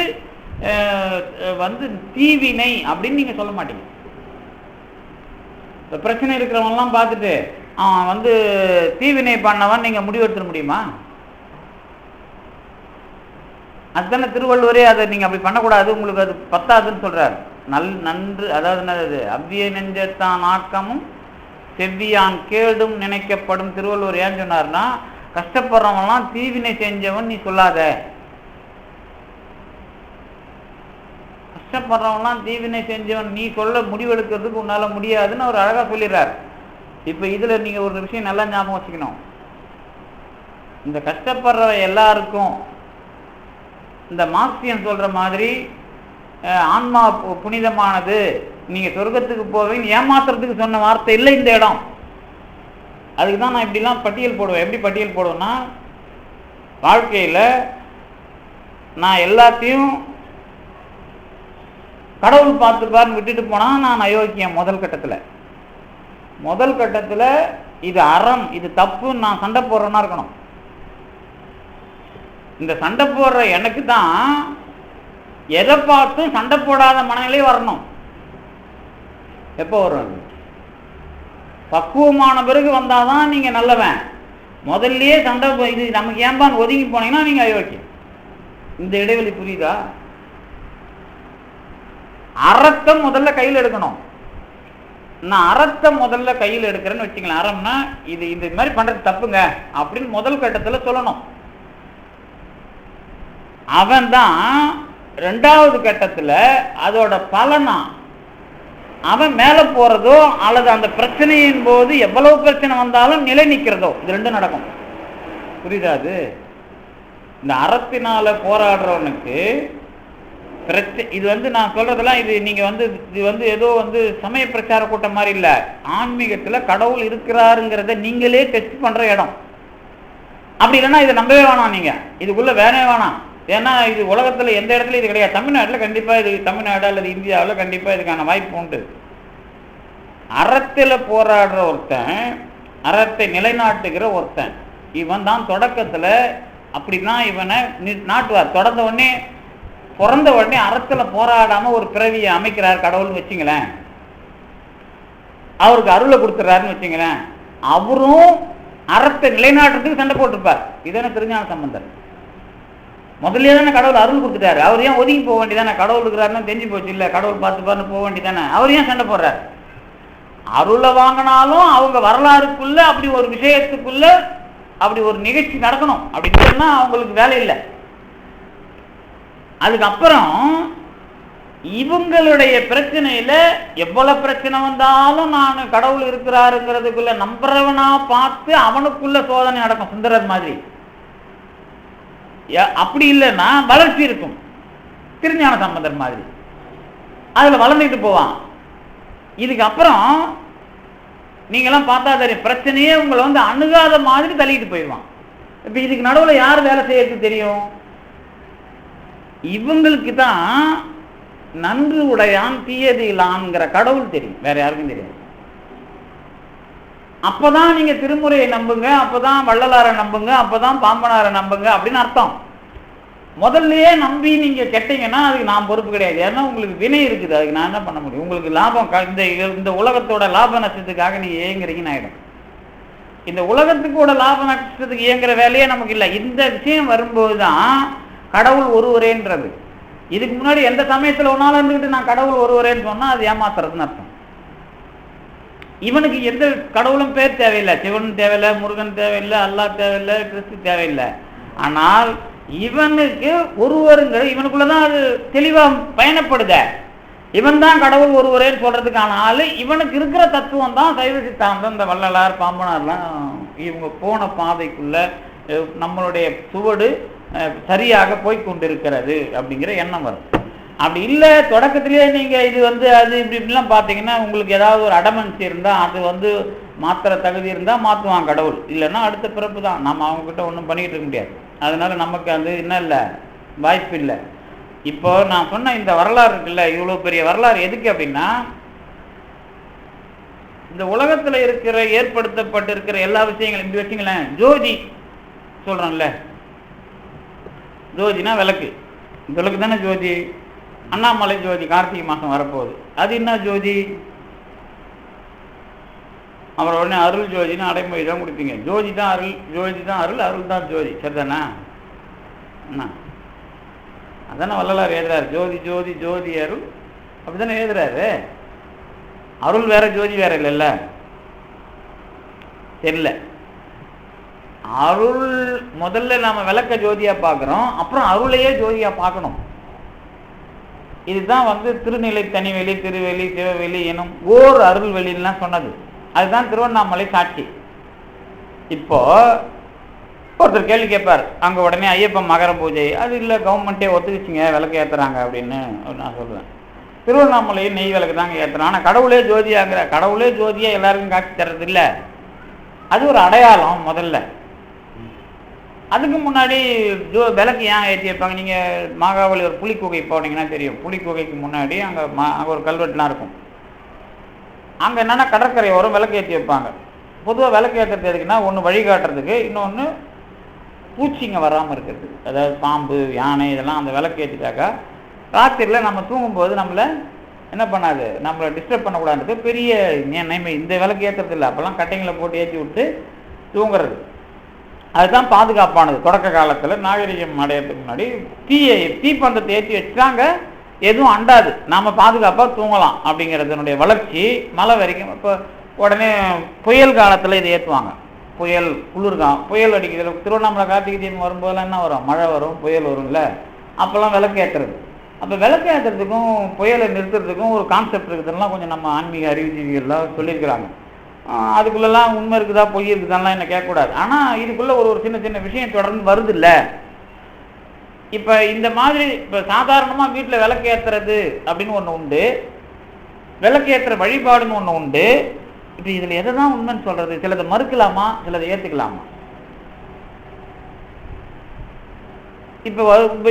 தீவினை அப்படின்னு நீங்க சொல்ல மாட்டீங்க. பிரச்சனை இருக்கிறவங்கலாம் பார்த்துட்டு அவன் தீவினை பண்ணவன் நீங்க முடிவெடுத்துட முடியுமா? அதுதானே திருவள்ளுவரே அதை நீங்க அப்படி பண்ணக்கூடாது, உங்களுக்கு அது பத்தாதுன்னு சொல்றாரு. நன்று, அதாவது என்னது, அவ்விய நெஞ்சத்தான் ஆக்கமும் செவ்வியான் கேடும் நினைக்கப்படும். திருவள்ளுவர் ஏன் சொன்னார்னா, கஷ்டப்படுறவன்லாம் தீவினை செஞ்சவன் நீ சொல்லாத, கஷ்டப்படுறவன்லாம் தீவினை செஞ்சவன் நீ சொல்ல முடிவெடுக்கிறதுக்கு உன்னால முடியாதுன்னு அவர் அழகா சொல்லிடுறார். இப்ப இதுல நீங்க ஒரு விஷயம் நல்லா ஞாபகம் வச்சுக்கணும். இந்த கஷ்டப்படுற எல்லாருக்கும் இந்த மார்க்சியன் சொல்ற மாதிரி ஆன்மா புனிதமானது, நீங்க சொர்க்கத்துக்கு போவீங்க ஏமாத்துறதுக்கு சொன்ன வார்த்தை இல்லை இந்த இடம். அதுக்கு தான் நான் இப்படிலாம் பட்டியல் போடுவேன். எப்படி பட்டியல் போடுவேன்னா, வாழ்க்கையில நான் எல்லாத்தையும் கடவுள் பார்த்துப்பாருன்னு விட்டுட்டு போனா நான் அயோக்கியம். முதல் கட்டத்துல இது அறம், இது தப்புன்னு நான் சண்டை போடுறேன்னா இருக்கணும். இந்த சண்டை போடுற எனக்கு தான் எதை பார்த்தும் சண்டை போடாத மனநிலை வரணும். எப்போ வரும்? பக்குவமான பிறகு வந்தாதான் நீங்க நல்லவன். முதல்லயே சண்டை, இது நமக்கு ஏம்பான்னு ஒதுங்கி போனீங்கன்னா நீங்க அயோக்கியம். இந்த இடைவெளி புரியுதா? அறத்தை முதல்ல கையில் எடுக்கணும். நான் அறத்தை முதல்ல கையில் எடுக்கிறேன்னு வச்சுக்கலாம். அறம்னா இது இந்த மாதிரி பண்றது தப்புங்க அப்படின்னு முதல் கட்டத்துல சொல்லணும். அவன் தான் 2வது கட்டத்துல அதோட பலனா அவன் மேல போறதோ அல்லது அந்த பிரச்சனையின் போது எவ்வளவு பிரச்சனை வந்தாலும் நிலை நிற்கிறதோ, இது 2 நடக்கும். புரியுதா? அது இந்த அறத்தினால போராடுறவனுக்கு இது நான் சொல்றதெல்லாம் இது நீங்க இது ஏதோ சமய பிரச்சார கூட்டம் மாதிரி இல்ல. ஆன்மீகத்துல கடவுள் இருக்கிறாருங்கிறத நீங்களே டெஸ்ட் பண்ற இடம். அப்படி இல்லைன்னா இதை நம்பவே வேணாம், நீங்க இதுக்குள்ள வேணவே வேணாம். ஏன்னா இது உலகத்துல எந்த இடத்துல இது கிடையாது. தமிழ்நாட்டுல கண்டிப்பா இது, தமிழ்நாடு அல்லது இந்தியாவில் கண்டிப்பா இதுக்கான வாய்ப்பு உண்டு. அறத்துல போராடுற ஒருத்தன், அறத்தை நிலைநாட்டுகிற ஒருத்தன், இவன் தான் தொடக்கத்துல அப்படிதான் இவனை நாட்டுவார். பிறந்த உடனே அறத்துல போராடாம ஒரு பிறவியை அமைக்கிறார் கடவுள்னு வச்சுங்களேன், அவருக்கு அருளை கொடுத்துறாருன்னு வச்சுங்களேன், அவரும் அறத்தை நிலைநாட்டுறதுக்கு சண்டை போட்டிருப்பார். இதென்ன திருஞான சம்பந்தர் முதல்ல தானே கடவுள் அருள் கொடுத்துட்டாரு. அவர் ஏன் ஒதுங்கி போக வேண்டியதானே? கடவுள் இருக்கிறாருன்னு தெரிஞ்சு போச்சு இல்ல, கடவுள் பார்த்துப்பாருன்னு போக வேண்டியதானே? அவர் ஏன் சண்டை போடுறாரு? அருளை வாங்கினாலும் அவங்க வரலாறுக்குள்ள அப்படி ஒரு விஷயத்துக்குள்ள அப்படி ஒரு நிகழ்ச்சி நடக்கணும். அப்படி சொன்னா அவங்களுக்கு வேலை இல்லை. அதுக்கப்புறம் இவங்களுடைய பிரச்சனையில எவ்வளவு பிரச்சனை வந்தாலும் நான் கடவுள் இருக்கிறாருங்கிறதுக்குள்ள நம்புறவனா பார்த்து அவனுக்குள்ள சோதனை நடக்கும். சுந்தரர் மாதிரி. அப்படி இல்லைன்னா வளர்ச்சி இருக்கும். திருஞான சம்பந்தர் மாதிரி அதுல வளர்ந்துட்டு போவான். இதுக்கப்புறம் நீங்கெல்லாம் பார்த்தா தெரியும், பிரச்சனையே உங்களை அணுகாத மாதிரி தள்ளிட்டு போயிடுவான். இப்ப இதுக்கு நடுவுல யார் வேலை செய்யறது தெரியும்? இவங்களுக்கு தான் நன்று உடையான் தீயது இல்லான்ங்கிற கடவுள் தெரியும், வேற யாருக்கும் தெரியாது. அப்பதான் நீங்க திருமுறையை நம்புங்க, அப்பதான் வள்ளலாரை நம்புங்க, அப்பதான் பாம்பனாரை நம்புங்க அப்படின்னு அர்த்தம். முதல்லயே நம்பி நீங்க கெட்டீங்கன்னா அதுக்கு நான் பொறுப்பு கிடையாது. ஏன்னா உங்களுக்கு வினை இருக்குது, அதுக்கு நான் என்ன பண்ண முடியும்? உங்களுக்கு லாபம், இந்த உலகத்தோட லாப நஷ்டத்துக்காக நீங்க ஏங்குறீங்கன்னு ஆயிடும். இந்த உலகத்துக்கூட லாப நஷ்டத்துக்கு இயங்குற வேலையே நமக்கு இல்லை. இந்த விஷயம் வரும்போதுதான் கடவுள் ஒருவரேன்றது. இதுக்கு முன்னாடி எந்த சமயத்துல ஒன்னாலும் இருந்துக்கிட்டு நான் கடவுள் ஒருவரேன்னு சொன்னா அது ஏமாத்துறதுன்னு அர்த்தம். இவனுக்கு எந்த கடவுளும் பேர் தேவையில்லை, சிவன் தேவையில்லை, முருகன் தேவையில்லை, அல்லாஹ் தேவையில்லை, கிறிஸ்து தேவையில்லை. ஆனால் இவனுக்கு ஒருவருங்கிற இவனுக்குள்ளதான் அது தெளிவா பயணப்படுத. இவன் தான் கடவுள் ஒருவரேன்னு சொல்றதுக்கான ஆளு இவனுக்கு இருக்கிற தத்துவம் தான் சைவ சித்தாந்தம். இந்த வள்ளலார் பாம்பனார்லாம் இவங்க போன பாதைக்குள்ள நம்மளுடைய சுவடு சரியாக போய்கொண்டிருக்கிறது அப்படிங்கிற எண்ணம் வரும். அப்படி இல்லை, தொடக்கத்திலேயே நீங்க இது அது இப்படிலாம் பார்த்தீங்கன்னா உங்களுக்கு ஏதாவது ஒரு அடமன்சி இருந்தா அது மாத்திர தகுதி இருந்தா மாற்றுவான் கடவுள், இல்லைன்னா அடுத்த பிறப்பு தான். நம்ம அவங்க கிட்ட ஒன்றும் பண்ணிக்கிட்டு இருக்க முடியாது. அதனால நமக்கு என்ன இல்லை, வாய்ப்பு இல்லை. இப்போ நான் சொன்ன இந்த வரலாறு இருக்குல்ல, இவ்வளவு பெரிய வரலாறு எதுக்கு அப்படின்னா, இந்த உலகத்துல ஏற்படுத்தப்பட்டிருக்கிற எல்லா விஷயங்களும் இப்படி வச்சுங்களேன். ஜோதி சொல்றோம்ல, ஜோதினா விளக்கு, விளக்கு தானே ஜோதி. அண்ணாமலை ஜோதி கார்த்திகை மாசம் வரப்போகுது, அது என்ன ஜோதி? அப்புறம் உடனே அருள் ஜோதின்னு அடைமொழி தான் கொடுப்பீங்க. ஜோதி தான் அருள், ஜோதி தான் அருள், அருள் தான் ஜோதி, சரிதானா? அண்ணா அதானே வள்ளலார் எழுதுறாரு, ஜோதி ஜோதி ஜோதி அருள், அப்படித்தானே எழுதுறாரு. அருள் வேற ஜோதி வேற இல்லைல்ல, தெரியல. அருள் முதல்ல நாம விளக்க ஜோதியா பார்க்கிறோம், அப்புறம் அருளையே ஜோதியா பார்க்கணும். இதுதான் திருநிலை தனிவெளி, திருவெளி, சிவவெளி எனும் ஓர் அருள் வெளிலாம் சொன்னது. அதுதான் திருவண்ணாமலை சாட்சி. இப்போ ஒருத்தர் கேள்வி கேட்பார், அங்க உடனே ஐயப்பன் மகர பூஜை அது இல்லை, கவர்மெண்ட்டே ஒத்துக்குச்சிங்க, விளக்கு ஏத்துறாங்க அப்படின்னு நான் சொல்லுவேன். திருவண்ணாமலையும் நெய் விளக்கு தாங்க ஏத்துறான். ஆனால் கடவுளே ஜோதியாங்கிற, கடவுளே ஜோதியா எல்லாருக்கும் காட்சி தர்றது இல்லை, அது ஒரு அடையாளம் முதல்ல. அதுக்கு முன்னாடி விளக்கு ஏன் ஏற்றி வைப்பாங்க? நீங்கள் மாகாவளி ஒரு புலிக்குகை போனீங்கன்னா தெரியும். புலிக்குகைக்கு முன்னாடி அங்கே ஒரு கல்வெட்டுலாம் இருக்கும். அங்கே என்னென்னா கடற்கரை ஓரம் விளக்கு ஏற்றி வைப்பாங்க. பொதுவாக விளக்கு ஏற்றுறது எதுக்குன்னா, ஒன்று வழிகாட்டுறதுக்கு, இன்னொன்று பூச்சிங்க வராமல் இருக்கிறது. அதாவது பாம்பு, யானை இதெல்லாம் அந்த விளக்கு ஏற்றிட்டாக்கா ராத்திரியில் நம்ம தூங்கும்போது நம்மளை என்ன பண்ணாது, நம்மளை டிஸ்டர்ப் பண்ணக்கூடாது. பெரிய நன்மை இந்த விளக்கு ஏற்றுறது இல்லை. அப்போல்லாம் கட்டைங்களை போட்டு ஏற்றி விட்டு தூங்குறது, அதுதான் பாதுகாப்பானது. தொடக்க காலத்தில் நாகரிகம் அடையிறதுக்கு முன்னாடி தீப்பந்தத்தை ஏற்றி வச்சுட்டாங்க, எதுவும் அண்டாது, நாம் பாதுகாப்பாக தூங்கலாம் அப்படிங்கிறதுனுடைய வளர்ச்சி மழை வரைக்கும். இப்போ உடனே புயல் காலத்தில் இதை ஏற்றுவாங்க. புயல் புயல் அடிக்கிறது. திருவண்ணாமலை கார்த்திகை தீபம் வரும்போதெல்லாம் என்ன வரும், மழை வரும், புயல் வரும்ல, அப்போல்லாம் விளக்கு ஏற்றுறது. அப்போ விளக்கு ஏற்றுறதுக்கும் புயலை நிறுத்துறதுக்கும் ஒரு கான்செப்ட் இருக்குதுலாம் கொஞ்சம் நம்ம ஆன்மீக அறிவுஜீவிகள்லாம் சொல்லியிருக்கிறாங்க. அதுக்குள்ளெல்லாம் உண்மை இருக்குதா பொய் இருக்குதான்லாம் என்ன கேட்கக்கூடாது. ஆனால் இதுக்குள்ளே ஒரு சின்ன சின்ன விஷயம் தொடர்ந்து வருது இல்லை. இப்போ இந்த மாதிரி இப்போ சாதாரணமாக வீட்டில் விளக்கு ஏற்றுறது அப்படின்னு ஒன்று உண்டு, விளக்கு ஏற்றுற வழிபாடுன்னு ஒன்று உண்டு. இப்போ இதில் எதை தான் உண்மைன்னு சொல்கிறது? சிலதை மறுக்கலாமா, சிலதை ஏற்றுக்கலாமா? இப்போ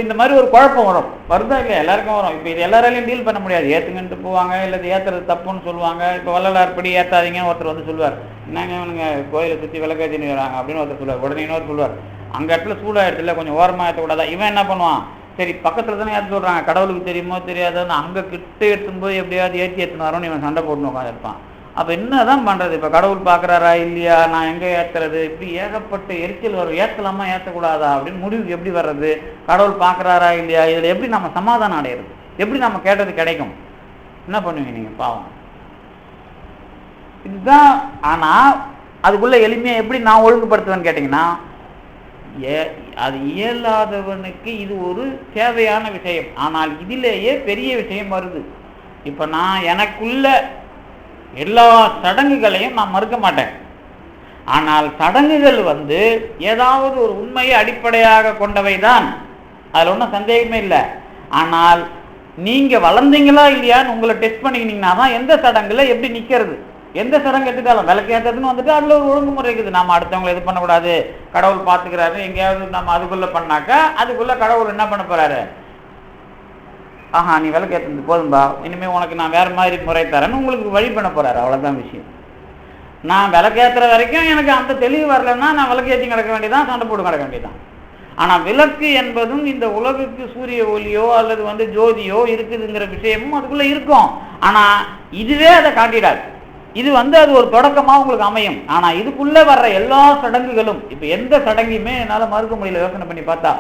இந்த மாதிரி ஒரு குழப்பம் வருதா இல்லையா? எல்லாருக்கும் வரும். இப்போ இது எல்லாராலையும் டீல் பண்ண முடியாது. ஏற்றுங்கன்ட்டு போவாங்க, இல்லை ஏற்றுறது தப்புன்னு சொல்லுவாங்க. இப்போ வள்ளலார் படி ஏற்றாதீங்கன்னு ஒருத்தர் சொல்லுவார், என்னங்க இவனுங்க கோயிலை சுற்றி விளக்கேற்றின்னு வராங்க அப்படின்னு ஒருத்தர் சொல்லுவார். உடனே இன்னொரு சொல்லுவார், அங்கே இடத்துல சூடாயிடுச்சுல, கொஞ்சம் ஓரமாக ஏற்றக்கூடாதா? இவன் என்ன பண்ணுவான், சரி பக்கத்தில் தானே ஏற்ற சொல்கிறாங்க, கடவுளுக்கு தெரியுமோ தெரியாதுன்னு அங்கே கிட்ட எடுத்தும்போது எப்படியாவது ஏற்றின்னு வரோன்னு இவன் சண்டை போட்டுன்னு உட்காந்துருப்பான். அப்போ என்ன தான் பண்ணுறது? இப்போ கடவுள் பார்க்குறாரா இல்லையா, நான் எங்கே ஏற்றுறது, இப்படி ஏகப்பட்ட எரிச்சல் வரும். ஏற்றலாமா ஏற்றக்கூடாதா அப்படின்னு முடிவுக்கு எப்படி வர்றது? கடவுள் பார்க்குறாரா இல்லையா, இதில் எப்படி நம்ம சமாதானம் அடையிறது? எப்படி நம்ம கேட்டது கிடைக்கும்? என்ன பண்ணுவீங்க நீங்கள்? பாவம் இதுதான். ஆனால் அதுக்குள்ளே எளிமையாக எப்படி நான் ஒழுங்குபடுத்துவேன்னு கேட்டிங்கன்னா, அது இயலாதவனுக்கு இது ஒரு தேவையான விஷயம். ஆனால் இதிலேயே பெரிய விஷயம் வருது. இப்போ நான் எனக்குள்ள எல்லா சடங்குகளையும் நான் மறுக்க மாட்டேன். ஆனால் சடங்குகள் ஏதாவது ஒரு உண்மையை அடிப்படையாக கொண்டவை தான், அதில் ஒன்றும் சந்தேகமே இல்லை. ஆனால் நீங்க வளர்ந்தீங்களா இல்லையான்னு உங்களை டெஸ்ட் பண்ணிக்கினீங்கன்னா தான் எந்த சடங்குல எப்படி நிற்கிறது. எந்த சடங்கு எடுத்துட்டாலும் விளக்கு ஏற்றதுன்னு வந்துட்டு அதில் ஒரு ஒழுங்குமுறை இருக்குது. நம்ம அடுத்தவங்களை இது பண்ணக்கூடாது, கடவுள் பார்த்துக்கிறாரு, எங்கேயாவது நம்ம அதுக்குள்ளே பண்ணாக்கா அதுக்குள்ளே கடவுள் என்ன பண்ண போகிறாரு, ஆஹா நீ விளக்கு ஏற்றுறது போதும்பா, இனிமேல் உனக்கு நான் வேறு மாதிரி முறை தரேன்னு உங்களுக்கு வழி பண்ண போகிறாரு. அவ்வளோதான் விஷயம். நான் விளக்கு ஏற்றுற வரைக்கும் எனக்கு அந்த தெளிவு வரலன்னா நான் விளக்கு ஏற்றி கிடக்க வேண்டியதான், சண்டை போட்டு கிடக்க வேண்டியதான். ஆனால் விளக்கு என்பதும் இந்த உலகுக்கு சூரிய ஒளியோ அல்லது வந்து ஜோதியோ இருக்குதுங்கிற விஷயமும் அதுக்குள்ளே இருக்கும். ஆனால் இதுவே அதை காட்டிடாது. இது வந்து அது ஒரு தொடக்கமாக உங்களுக்கு அமையும். ஆனால் இதுக்குள்ளே வர்ற எல்லா சடங்குகளும், இப்போ எந்த சடங்கையுமே என்னால் மறுக்க முடியல. யோசனை பண்ணி பார்த்தா,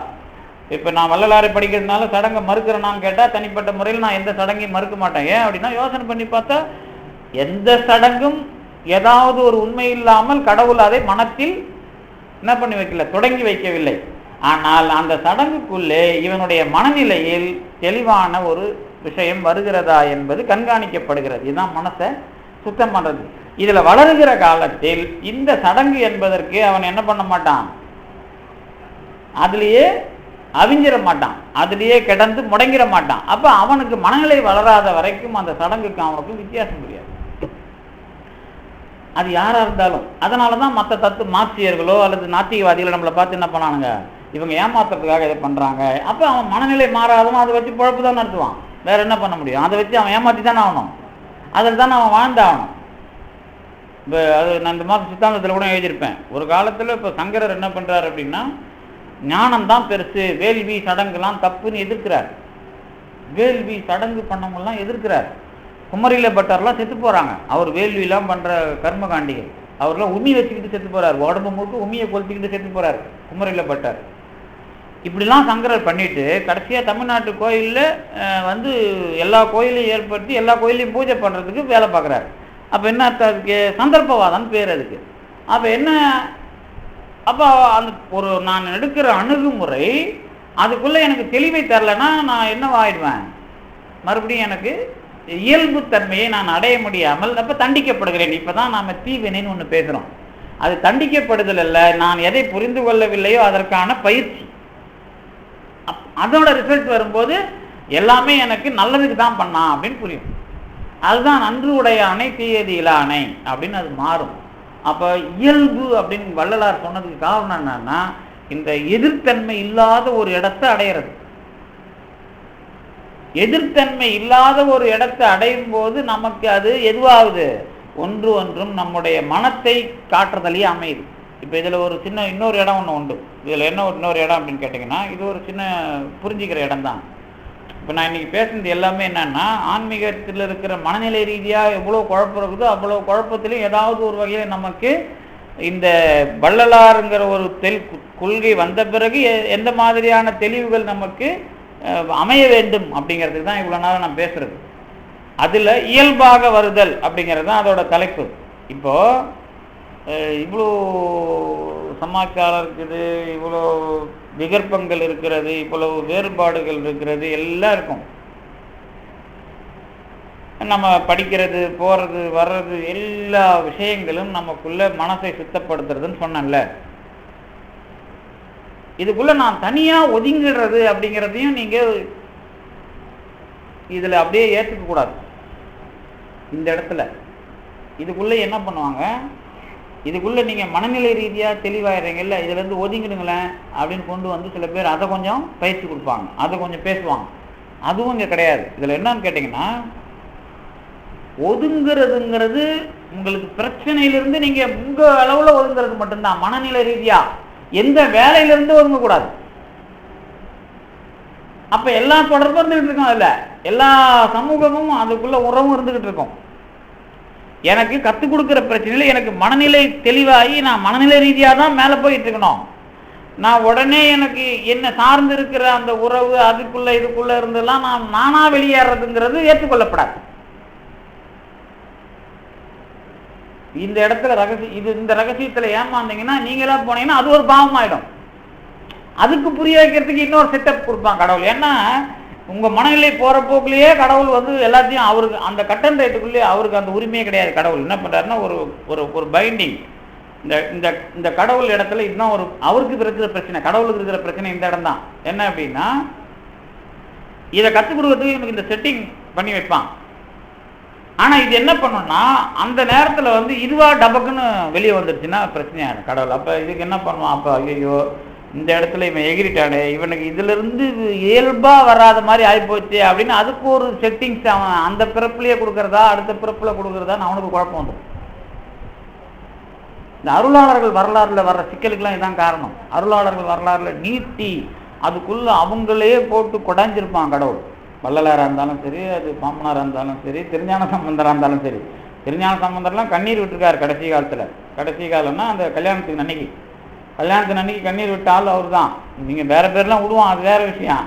இப்போ நான் வள்ளலாரை படிக்கிறதுனால சடங்கை மறுக்கிறேன்னான்னு கேட்டால் தனிப்பட்ட முறையில் நான் எந்த சடங்கையும் மறுக்க மாட்டேன். ஏன் அப்படின்னா யோசனை பண்ணி பார்த்தா எந்த சடங்கும் ஏதாவது ஒரு உண்மை இல்லாமல் கடவுள் அதை மனத்தில் என்ன பண்ணி வைக்கல, தொடங்கி வைக்கவில்லை. ஆனால் அந்த சடங்குக்குள்ளே இவனுடைய மனநிலையில் தெளிவான ஒரு விஷயம் வருகிறதா என்பது கண்காணிக்கப்படுகிறது. இதுதான் மனசை சுத்தம் பண்றது. இதுல வளருகிற காலத்தில் இந்த சடங்கு என்பதற்கு அவன் என்ன பண்ண மாட்டான், அதுலேயே அவிஞ்சிட மாட்டான், அதுலேயே கிடந்து முடங்கிட மாட்டான். அப்ப அவனுக்கு மனநிலை வளராத வரைக்கும் அந்த சடங்குக்கு அவனுக்கு வித்தியாசம் புரியாது. அது யாரா இருந்தாலும். அதனாலதான் மற்ற மார்க்சியர்களோ அல்லது நாத்திகவாதிகளோ நம்மளை பார்த்து என்ன பண்ணானுங்க, இவங்க ஏமாத்துறதுக்காக இதை பண்றாங்க. அப்ப அவன் மனநிலை மாறாதவன் அதை வச்சு பொழப்பு தான் நடத்துவான். வேற என்ன பண்ண முடியும்? அதை வச்சு அவன் ஏமாத்தி தானே ஆகணும், அதில் தான் அவன் வாழ்ந்தாகணும். இப்போ அது நான் இந்த மாதிரி சித்தாந்தத்தில் கூட எழுதியிருப்பேன். ஒரு காலத்தில் இப்போ சங்கரர் என்ன பண்ணுறாரு அப்படின்னா, ஞானம்தான் பெருசு, வேள்வி சடங்குலாம் தப்புன்னு எதிர்க்கிறார். வேள்வி சடங்கு பண்ணவங்கலாம் எதிர்க்கிறார். குமரில பட்டர்லாம் செத்து போகிறாங்க. அவர் வேள்விலாம் பண்ணுற கர்மகாண்டிகள், அவர்லாம் உமி வச்சுக்கிட்டு செத்து போகிறார். உடம்பு முழுக்க உமியை கொளுத்திக்கிட்டு செத்து போகிறார் குமரில பட்டர். இப்படிலாம் சங்கரர் பண்ணிட்டு கடைசியாக தமிழ்நாட்டு கோயிலில் வந்து எல்லா கோயிலையும் ஏற்படுத்தி எல்லா கோயிலையும் பூஜை பண்ணுறதுக்கு வேலை பார்க்குறாரு. அப்போ என்ன அர்த்தம், அதுக்கு சந்தர்ப்பவாதம் பேர் அதுக்கு. அப்போ என்ன, அப்போ அந்த ஒரு நான் எடுக்கிற அணுகுமுறை அதுக்குள்ளே எனக்கு தெளிவை தரலைன்னா நான் என்னவாயிடுவேன், மறுபடியும் எனக்கு இயல்பு தன்மையை நான் அடைய முடியாமல் அப்போ தண்டிக்கப்படுகிறேன். இப்போ தான் நாம் தீவினைன்னு ஒன்று பேசுகிறோம். அது தண்டிக்கப்படுதல் அல்ல, நான் எதை புரிந்து கொள்ளவில்லையோ அதற்கான பயிற்சி. அதோட ரிசல்ட் வரும்போது எல்லாமே எனக்கு நல்லதுக்கு தான் பண்ணான் அப்படின்னு புரியும். அதுதான் நன்று உடைய அணை தீயது இலானை அப்படின்னு அது மாறும். அப்போ இயல்பு அப்படின்னு வள்ளலார் சொன்னதுக்கு காரணம் என்னன்னா, இந்த எதிர்த்தன்மை இல்லாத ஒரு இடத்தை அடையிறது. எதிர்த்தன்மை இல்லாத ஒரு இடத்தை அடையும் போது நமக்கு அது எதுவாகுது, ஒன்றும் நம்முடைய மனத்தை காட்டுறதுலேயே அமையுது. இப்போ இதில் ஒரு சின்ன இன்னொரு இடம் ஒன்று உண்டு. இதில் என்ன இன்னொரு இடம் அப்படின்னு கேட்டிங்கன்னா, இது ஒரு சின்ன புரிஞ்சிக்கிற இடம் தான். இப்போ நான் இன்றைக்கி பேசுனது எல்லாமே என்னன்னா, ஆன்மீகத்தில் இருக்கிற மனநிலை ரீதியாக எவ்வளோ குழப்பம் இருக்குதோ அவ்வளோ குழப்பத்திலையும் ஏதாவது ஒரு வகையில் நமக்கு இந்த வள்ளலாருங்கிற ஒரு கொள்கை வந்த பிறகு எந்த மாதிரியான தெளிவுகள் நமக்கு அமைய வேண்டும் அப்படிங்கிறதுக்கு தான் இவ்வளோ நேரம் நான் பேசுகிறது. அதில் இயல்பாக வருதல் அப்படிங்கிறது தான் அதோட தலைப்பு. இப்போது இவ்வளோ சமாச்சாரம் இருக்குது, இவ்வளோ விகற்பங்கள் இருக்கிறது, இவ்வளவு வேறுபாடுகள் இருக்கிறது, எல்லாம் இருக்கும். நம்ம படிக்கிறது போகிறது வர்றது எல்லா விஷயங்களும் நமக்குள்ள மனசை சுத்தப்படுத்துறதுன்னு சொன்னேன்ல. இதுக்குள்ள நான் தனியாக ஒதுங்கிடுறது அப்படிங்கிறதையும் நீங்கள் இதில் அப்படியே ஏற்றுக்க கூடாது. இந்த இடத்துல இதுக்குள்ளே என்ன பண்ணுவாங்க, இதுக்குள்ளே நீங்கள் மனநிலை ரீதியாக தெளிவாயிடுறீங்கல்ல, இதுலேருந்து ஒதுங்கிடுங்களேன் அப்படின்னு கொண்டு வந்து சில பேர் அதை கொஞ்சம் பயிற்சி கொடுப்பாங்க, அதை கொஞ்சம் பேசுவாங்க. அதுவும் இங்கே கிடையாது. இதில் என்னன்னு கேட்டிங்கன்னா, ஒதுங்கிறதுங்கிறது உங்களுக்கு பிரச்சனையிலிருந்து நீங்கள் உங்கள் அளவில் ஒதுங்கிறது மட்டும்தான். மனநிலை ரீதியாக எந்த வேலையிலிருந்து ஒதுங்கக்கூடாது. அப்போ எல்லா தொடர்பும் இருந்துகிட்டு இருக்கோம், அதில் எல்லா சமூகமும் அதுக்குள்ள உறவும் இருந்துகிட்டு இருக்கும். எனக்கு கற்றுக் கொடுக்குற பிரச்சனையில் எனக்கு மனநிலை தெளிவாகி நான் மனநிலை ரீதியாக தான் மேலே போயிட்டு இருக்கணும். நான் உடனே எனக்கு என்ன சார்ந்து இருக்கிற அந்த உறவு அதுக்குள்ள இதுக்குள்ள இருந்தெல்லாம் நான் நானா வெளியேறதுங்கிறது ஏற்றுக்கொள்ளப்படாது. இந்த இடத்துல இந்த ரகசியத்துல ஏமாந்தீங்கன்னா நீங்களா போனீங்கன்னா அது ஒரு பாவம் ஆயிடும். அதுக்கு புரிய வைக்கிறதுக்கு இன்னொரு செட்டப் கொடுப்பான் கடவுள். ஏன்னா உங்க மனநிலை போற போக்குலயே கடவுள் வந்து எல்லாத்தையும் அவருக்கு அந்த கட்டன் ரேட்டுக்குள்ளேயே அவருக்கு அந்த உரிமையே கிடையாது. கடவுள் என்ன பண்றாருன்னா ஒரு பைண்டிங். இந்த கடவுள் இடத்துல இன்னும் ஒரு அவருக்கு இருக்கிற பிரச்சனை, கடவுளுக்கு இருக்கிற பிரச்சனை இந்த இடம் தான். என்ன அப்படின்னா, இதை கற்றுக் கொடுக்கறதுக்கு எனக்கு இந்த செட்டிங் பண்ணி வைப்பான். ஆனால் இது என்ன பண்ணணும்னா அந்த நேரத்தில் வந்து இதுவாக டபக்குன்னு வெளியே வந்துடுச்சுன்னா பிரச்சனையான கடவுள். அப்போ இதுக்கு என்ன பண்ணுவான்? அப்போ ஐயோ இந்த இடத்துல இவன் எகிரிட்டானே, இவனுக்கு இதிலிருந்து இயல்பாக வராத மாதிரி ஆகிப்போச்சு அப்படின்னு அதுக்கு ஒரு செட்டிங்ஸ் அவன் அந்த பிறப்புலேயே கொடுக்குறதா அடுத்த பிறப்பில் கொடுக்குறதான்னு அவனுக்கு குழப்பம் வந்துடும். இந்த அருளாளர்கள் வரலாறுல வர்ற சிக்கலுக்கெல்லாம் இதுதான் காரணம். அருளாளர்கள் வரலாறுல நீட்டி அதுக்குள்ள அவங்களே போட்டு கொடைஞ்சிருப்பான் கடவுள். வள்ளலாராக இருந்தாலும் சரி, அது பாம்பனாராக இருந்தாலும் சரி, திருஞான சம்பந்தராக இருந்தாலும் சரி. திருஞான சம்பந்தர்லாம் கண்ணீர் விட்டுருக்காரு கடைசி காலத்தில். கடைசி காலம்னா அந்த கல்யாணத்துக்கு அன்னைக்கு கண்ணீர் விட்டாலும் அவர் தான். நீங்கள் வேறு பேர்லாம் விடுவான், அது வேறு விஷயம்.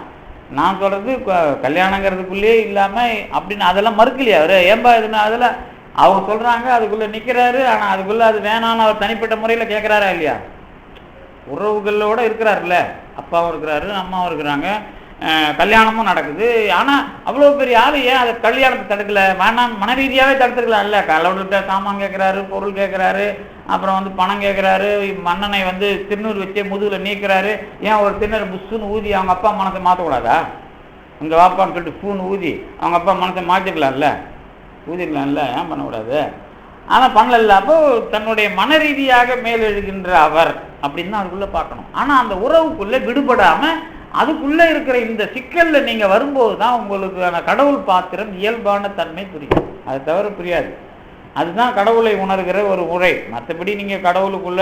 நான் சொல்கிறது கல்யாணங்கிறதுக்குள்ளேயே இல்லாமல் அப்படின்னு அதெல்லாம் மறுக்கலையா அவர்? ஏன்பா இதுன்னா அதில் அவங்க சொல்கிறாங்க அதுக்குள்ளே நிற்கிறாரு. ஆனால் அதுக்குள்ளே அது வேணான்னு அவர் தனிப்பட்ட முறையில் கேட்குறாரா இல்லையா? உறவுகளோடு இருக்கிறாருல்ல, அப்பாவும் இருக்கிறாரு, அம்மாவும் இருக்கிறாங்க, கல்யாணமும் நடக்குது. ஆனால் அவ்வளோ பெரிய ஆள் ஏன் அதை கல்யாணத்தை தடுக்கலை? வேணாம் மன ரீதியாகவே தடுத்துருக்கலாம் இல்லை? கடவுள்கிட்ட சாமான் கேட்குறாரு, பொருள் கேட்குறாரு, அப்புறம் வந்து பணம் கேட்குறாரு, மன்னனை வந்து திருநூறு வச்சே முதுகில் நீக்கிறாரு. ஏன் ஒரு திருநூறு புஷ்ஷுன்னு ஊதி அவங்க அப்பா மனசை மாற்றக்கூடாதா? இங்கே வாப்பான்னு சொல்லிட்டு ஃபூன்னு ஊதி அவங்க அப்பா மனசை மாற்றிக்கலாம்ல, ஊதிக்கலாம்ல, ஏன் பண்ணக்கூடாது? ஆனால் பண்ணல. அப்போ தன்னுடைய மன ரீதியாக மேலெழுகின்ற அவர் அப்படின்னு தான் அதுக்குள்ளே பார்க்கணும். ஆனால் அந்த உறவுக்குள்ளே விடுபடாமல் அதுக்குள்ளே இருக்கிற இந்த சிக்கலில் நீங்கள் வரும்போது தான் உங்களுக்கான கடவுள் பாத்திரம் இயல்பான தன்மை புரியும். அது தவிர புரியாது. அதுதான் கடவுளை உணர்கிற ஒரு முறை. மற்றபடி நீங்கள் கடவுளுக்குள்ள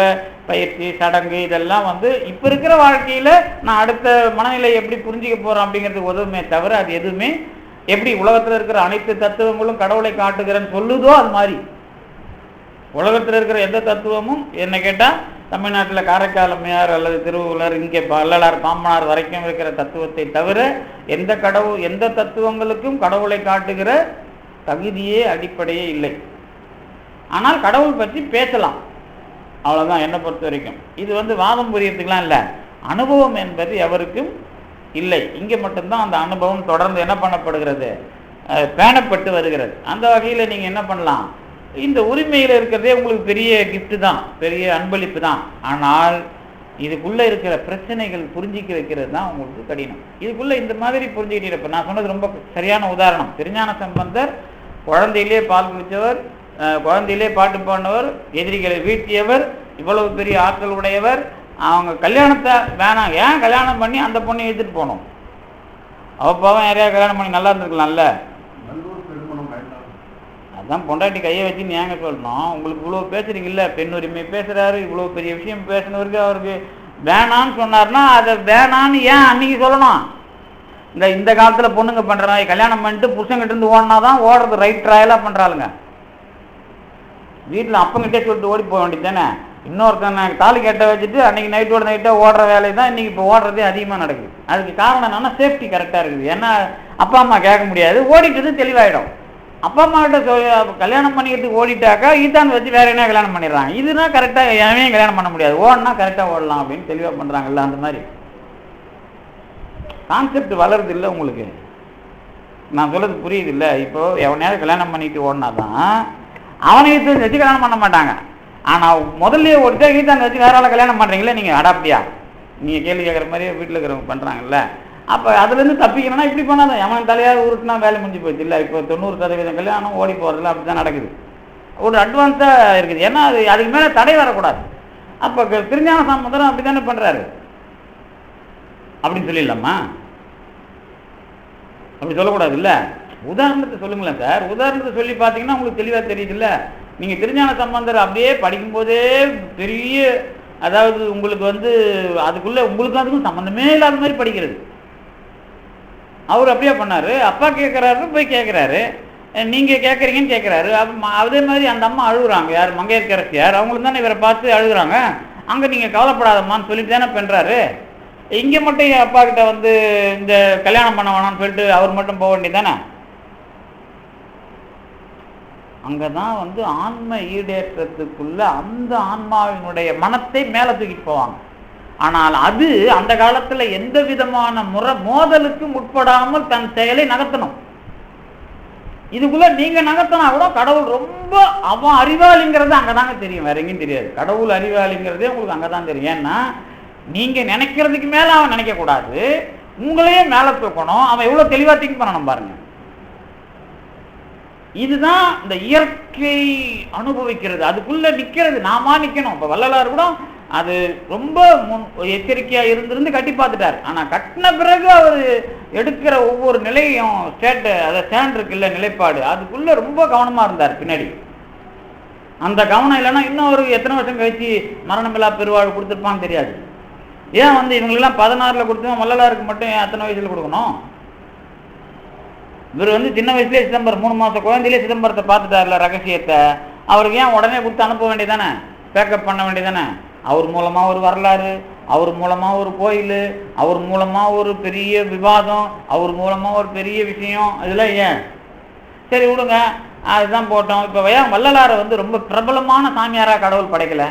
பயிற்சி சடங்கு இதெல்லாம் வந்து இப்போ இருக்கிற வாழ்க்கையில் நான் அடுத்த மனநிலை எப்படி புரிஞ்சிக்க போகிறோம் அப்படிங்கிறதுக்கு உதவுமே தவிர அது எதுவுமே எப்படி உலகத்தில் இருக்கிற அனைத்து தத்துவங்களும் கடவுளை காட்டுகிறேன்னு சொல்லுதோ அது மாதிரி உலகத்தில் இருக்கிற எந்த தத்துவமும் என்ன கேட்டால் தமிழ்நாட்டில் காரைக்கால் அம்மையார் அல்லது திருவள்ளுவர் இங்கே வள்ளலார் பாம்பனார் வரைக்கும் இருக்கிற தத்துவத்தை தவிர எந்த தத்துவங்களுக்கும் கடவுளை காட்டுகிற தகுதியே அடிப்படையே இல்லை. ஆனால் கடவுள் பற்றி பேசலாம், அவ்வளோதான் என்னை பொறுத்த வரைக்கும். இது வந்து வாதம் புரியறதுக்கெலாம் இல்லை, அனுபவம் என்பது எவருக்கும் இல்லை. இங்கே மட்டும்தான் அந்த அனுபவம் தொடர்ந்து என்ன பண்ணப்படுகிறது, பேணப்பட்டு வருகிறது. அந்த வகையில் நீங்கள் என்ன பண்ணலாம், இந்த உரிமையில் இருக்கிறதே உங்களுக்கு பெரிய கிஃப்ட் தான், பெரிய அன்பளிப்பு தான். ஆனால் இதுக்குள்ளே இருக்கிற பிரச்சனைகள் புரிஞ்சிக்க வைக்கிறது தான் உங்களுக்கு கடினம். இதுக்குள்ளே இந்த மாதிரி புரிஞ்சுக்கிட்டே நான் சொன்னது ரொம்ப சரியான உதாரணம். திருஞான சம்பந்தர் குழந்தையிலே பால் குடித்தவர், குழந்தையிலே பாட்டு பாடினவர், எதிரிகளை வீழ்த்தியவர், இவ்வளவு பெரிய ஆற்றல் உடையவர். அவங்க கல்யாணத்தை வேணாம், ஏன் கல்யாணம் பண்ணி அந்த பொண்ணை எடுத்துகிட்டு போகணும்? அவப்பாவும் யாரையா கல்யாணம் பண்ணி நல்லா இருந்திருக்கலாம்ல. அதான் பொண்டாட்டி கையை வச்சு ஏங்க சொல்லணும்? உங்களுக்கு இவ்வளோ பேசுறீங்கல்ல, பெண் உரிமை பேசுகிறாரு, இவ்வளோ பெரிய விஷயம் பேசினவருக்கு அவருக்கு வேணான்னு சொன்னார்னா அதை வேணான்னு ஏன் அன்னைக்கு சொல்லணும்? இந்த காலத்தில் பொண்ணுங்க பண்ணுறாங்க, கல்யாணம் பண்ணிட்டு புருஷங்கிட்ட இருந்து ஓடினா தான் ஓடுறது ரைட் ட்ராயலாக பண்ணுறாளுங்க. வீட்டில் அப்பங்கிட்டே சொல்லிட்டு ஓடி போக வேண்டியது தானே. இன்னொருத்தனை தாலி கட்ட வச்சுட்டு அன்றைக்கி நைட்டோட நைட்டாக ஓடுற வேலை தான் இன்றைக்கி இப்போ ஓடுறதே அதிகமாக நடக்குது. அதுக்கு காரணம் என்னன்னா சேஃப்டி கரெக்டாக இருக்குது. ஏன்னா அப்பா அம்மா கேட்க முடியாது, ஓடிட்டு தெளிவாயிடும். அப்பா அம்மா கிட்ட கல்யாணம் பண்ணிக்கிறதுக்கு ஓடிட்டாக்கா ஈத்தான் வச்சு வேற என்ன கல்யாணம் பண்ணிடுறாங்க. இதுனா கரெக்டாக எவனையும் கல்யாணம் பண்ண முடியாது, ஓடனா கரெக்டாக ஓடலாம் அப்படின்னு தெளிவாக பண்ணுறாங்கல்ல. அந்த மாதிரி கான்செப்ட் வளருது இல்லை உங்களுக்கு? நான் சொல்றது புரியுது இல்லை? இப்போ எவனையாவது கல்யாணம் பண்ணிட்டு ஓடினா தான் அவனை ஈத்தான் வச்சு கல்யாணம் பண்ண மாட்டாங்க. ஆனால் முதல்ல ஓடிட்டா ஈத்தான் வச்சு வேற ஆளை கல்யாணம் பண்ணுறீங்களே நீங்கள், அடாப்டியா நீங்கள் கேள்வி கேட்குற மாதிரியே வீட்டில் இருக்கிறவங்க பண்ணுறாங்கல்ல. அப்போ அதுலேருந்து தப்பிக்கணும்னா இப்படி பண்ணாதான் எவன் தலையாக உருட்டுனா வேலை முடிஞ்சு போச்சு இல்லை. இப்போ 90% கல்யாணம் ஓடி போகிறதுல அப்படி தான் நடக்குது. ஒரு அட்வான்ஸாக இருக்குது. ஏன்னா அதுக்கு மேலே தடை வரக்கூடாது. அப்போ திருஞான சம்பந்தரும் அப்படி தானே பண்ணுறாரு அப்படின்னு சொல்லிடலாமா? அப்படி சொல்லக்கூடாது இல்லை. உதாரணத்தை சொல்லுங்களேன் சார். உதாரணத்தை சொல்லி பார்த்தீங்கன்னா உங்களுக்கு தெளிவாக தெரியுது இல்லை. நீங்கள் திருஞான சம்பந்தர் அப்படியே படிக்கும்போதே பெரிய, அதாவது உங்களுக்கு வந்து அதுக்குள்ளே உங்களுக்கு அதுக்கும் சம்மந்தமே இல்லாத மாதிரி படிக்கிறது. அவர் அப்படியே பண்ணார். அப்பா கேட்குறாரு, போய் கேட்குறாரு, நீங்கள் கேட்குறீங்கன்னு கேட்குறாரு. அதே மாதிரி அந்த அம்மா அழுகுறாங்க. யார்? மங்கையர்க்கரசியார். அவங்களுக்கு தானே இவரை பார்த்து அழுகுறாங்க. அங்கே நீங்கள் கவலைப்படாதம்மான்னு சொல்லிட்டு தானே பண்ணுறாரு. இங்கே மட்டும் என் அப்பா கிட்ட வந்து இந்த கல்யாணம் பண்ண வேணாம்னு சொல்லிட்டு அவர் மட்டும் போக வேண்டியது தானே. அங்கே தான் வந்து ஆன்ம ஈடேற்றத்துக்குள்ள அந்த ஆன்மாவினுடைய மனத்தை மேலே தூக்கிட்டு போவாங்க. ஆனால் அது அந்த காலத்தில் எந்த விதமான மோதலுக்கு உட்படாமல் தன் செயலை நகர்த்தணும். இதுக்குள்ள நீங்க நகர்த்தினா கூட கடவுள் ரொம்ப அவன் அறிவாளிங்கிறது அங்கதாங்க தெரியும், வேற எங்கேயும் தெரியாது. கடவுள் அறிவாளிங்கிறதே உங்களுக்கு அங்கதான் தெரியும். ஏன்னா நீங்க நினைக்கிறதுக்கு மேல அவன் நினைக்க கூடாது, உங்களையே மேல தூக்கணும். அவன் எவ்வளவு தெளிவா திங்க் பண்ணணும் பாருங்க. இதுதான் இந்த இயற்கை அனுபவிக்கிறது, அதுக்குள்ள நிக்கிறது, நாமா நிக்கணும். இப்ப வள்ளலார் கூட அது ரொம்ப எச்சரிக்கையா இருந்திருந்து கட்டி பார்த்துட்டார். ஆனா கட்டின பிறகு அவர் எடுக்கிற ஒவ்வொரு நிலையும் ஸ்டாண்ட் இருக்குல்ல, நிலைப்பாடு, அதுக்குள்ள ரொம்ப கவனமா இருந்தார். பின்னாடி அந்த கவனம் இல்லைன்னா இன்னும் ஒரு எத்தனை வருஷம் கழிச்சு மரணமில்லா பெருவாழ்வு கொடுத்துருப்பான்னு தெரியாது. ஏன் இவங்களெல்லாம் 16ல் கொடுத்தோம், வள்ளலாருக்கு மட்டும் ஏன் அத்தனை வயசுல கொடுக்கணும்? இவர் சின்ன வயசுலேயே சிதம்பரம் 3 மாசம் குழந்தையிலே சிதம்பரத்தை பார்த்துட்டார்ல, ரகசியத்தை. அவருக்கு ஏன் உடனே கொடுத்து அனுப்ப வேண்டியதானே, பேக்கப் பண்ண வேண்டியதானே? அவர் மூலமா ஒரு வரலாறு, அவர் மூலமா ஒரு கோயில், அவர் மூலமா ஒரு பெரிய விவாதம், அவர் மூலமா ஒரு பெரிய விஷயம், இதெல்லாம் ஏன்? சரி விடுங்க, அதுதான் போட்டோம். இப்போ ஏன் வள்ளலாரை ரொம்ப பிரபலமான சாமியாரா கடவுள் படைக்கல?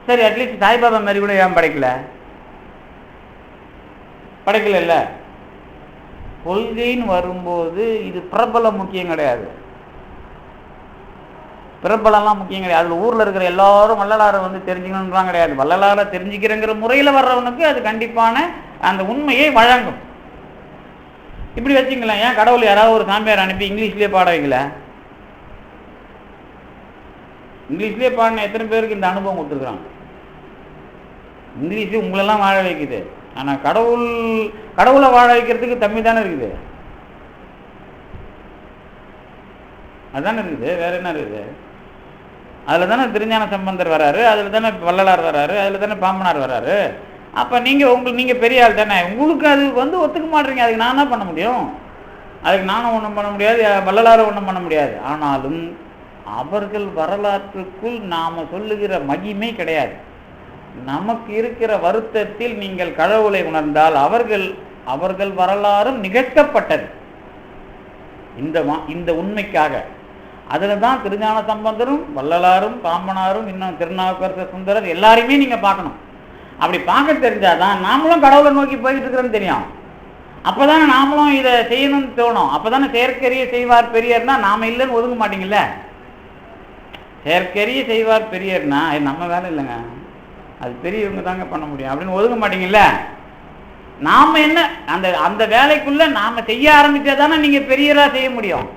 சரி, அட்லீஸ்ட் சாய்பாபா மாதிரி கூட ஏன் படைக்கல? இல்ல. கொள்கைன்னு வரும்போது இது பிரபலம் முக்கியம் கிடையாது, பிரபலம்லாம் முக்கியம் கிடையாது. அதில் ஊரில் இருக்கிற எல்லாரும் வள்ளலாரை தெரிஞ்சுக்கணும்லாம் கிடையாது. வள்ளலாரை தெரிஞ்சுக்கிறங்கிற முறையில் வர்றவனுக்கு அது கண்டிப்பான அந்த உண்மையை வழங்கும். இப்படி வச்சுங்களேன், ஏன் கடவுள் யாராவது ஒரு சாமியார் அனுப்பி இங்கிலீஷ்லேயே பாட வைக்கல? இங்கிலீஷ்லேயே பாடின எத்தனை பேருக்கு இந்த அனுபவம் கொடுத்துருக்குறாங்க? இங்கிலீஷு உங்களெல்லாம் வாழ வைக்குது, ஆனால் கடவுளை வாழ வைக்கிறதுக்கு தமிழ் தானே இருக்குது. அதுதானே இருக்குது, வேற என்ன இருக்குது? அதில் தானே திருஞான சம்பந்தர் வராரு, அதில் தானே வள்ளலார் வராரு, அதில் தானே பாம்பனார் வராரு. அப்போ நீங்கள் பெரிய ஆள் தானே, உங்களுக்கு அது ஒத்துக்க மாட்டீங்க. அதுக்கு நான் என்ன பண்ண முடியும்? அதுக்கு நானும் ஒன்றும் பண்ண முடியாது, வள்ளலாரும் ஒன்றும் பண்ண முடியாது. ஆனாலும் அவர்கள் வரலாற்றுக்குள் நாம் சொல்லுகிற மகிமை கிடையாது. நமக்கு இருக்கிற வருத்தத்தில் நீங்கள் கடவுளை உணர்ந்தால் அவர்கள் வரலாறும் நிகழ்த்தப்பட்டது இந்த உண்மைக்காக. அதில் தான் திருஞான சம்பந்தரும் வள்ளலாரும் பாம்பனாரும் இன்னும் திருநாவுக்கரசர் சுந்தரர் எல்லாரையுமே நீங்கள் பார்க்கணும். அப்படி பார்க்க தெரிஞ்சாதான் நாமளும் கடவுளை நோக்கி போயிட்டு இருக்கிறோன்னு தெரியும். அப்போதானே நாமளும் இதை செய்யணும்னு தோணும். அப்போதானே செயற்கரிய செய்வார் பெரியர்னா நாம இல்லைன்னு ஒதுங்க மாட்டீங்கல்ல. செயற்கரிய செய்வார் பெரியர்னா நம்ம வேலை இல்லைங்க, அது பெரியவங்க தாங்க பண்ண முடியும் அப்படின்னு ஒதுங்க மாட்டீங்கல்ல. நாம என்ன அந்த வேலைக்குள்ள நாம செய்ய ஆரம்பிச்சாதானே நீங்க பெரியரா செய்ய முடியும்.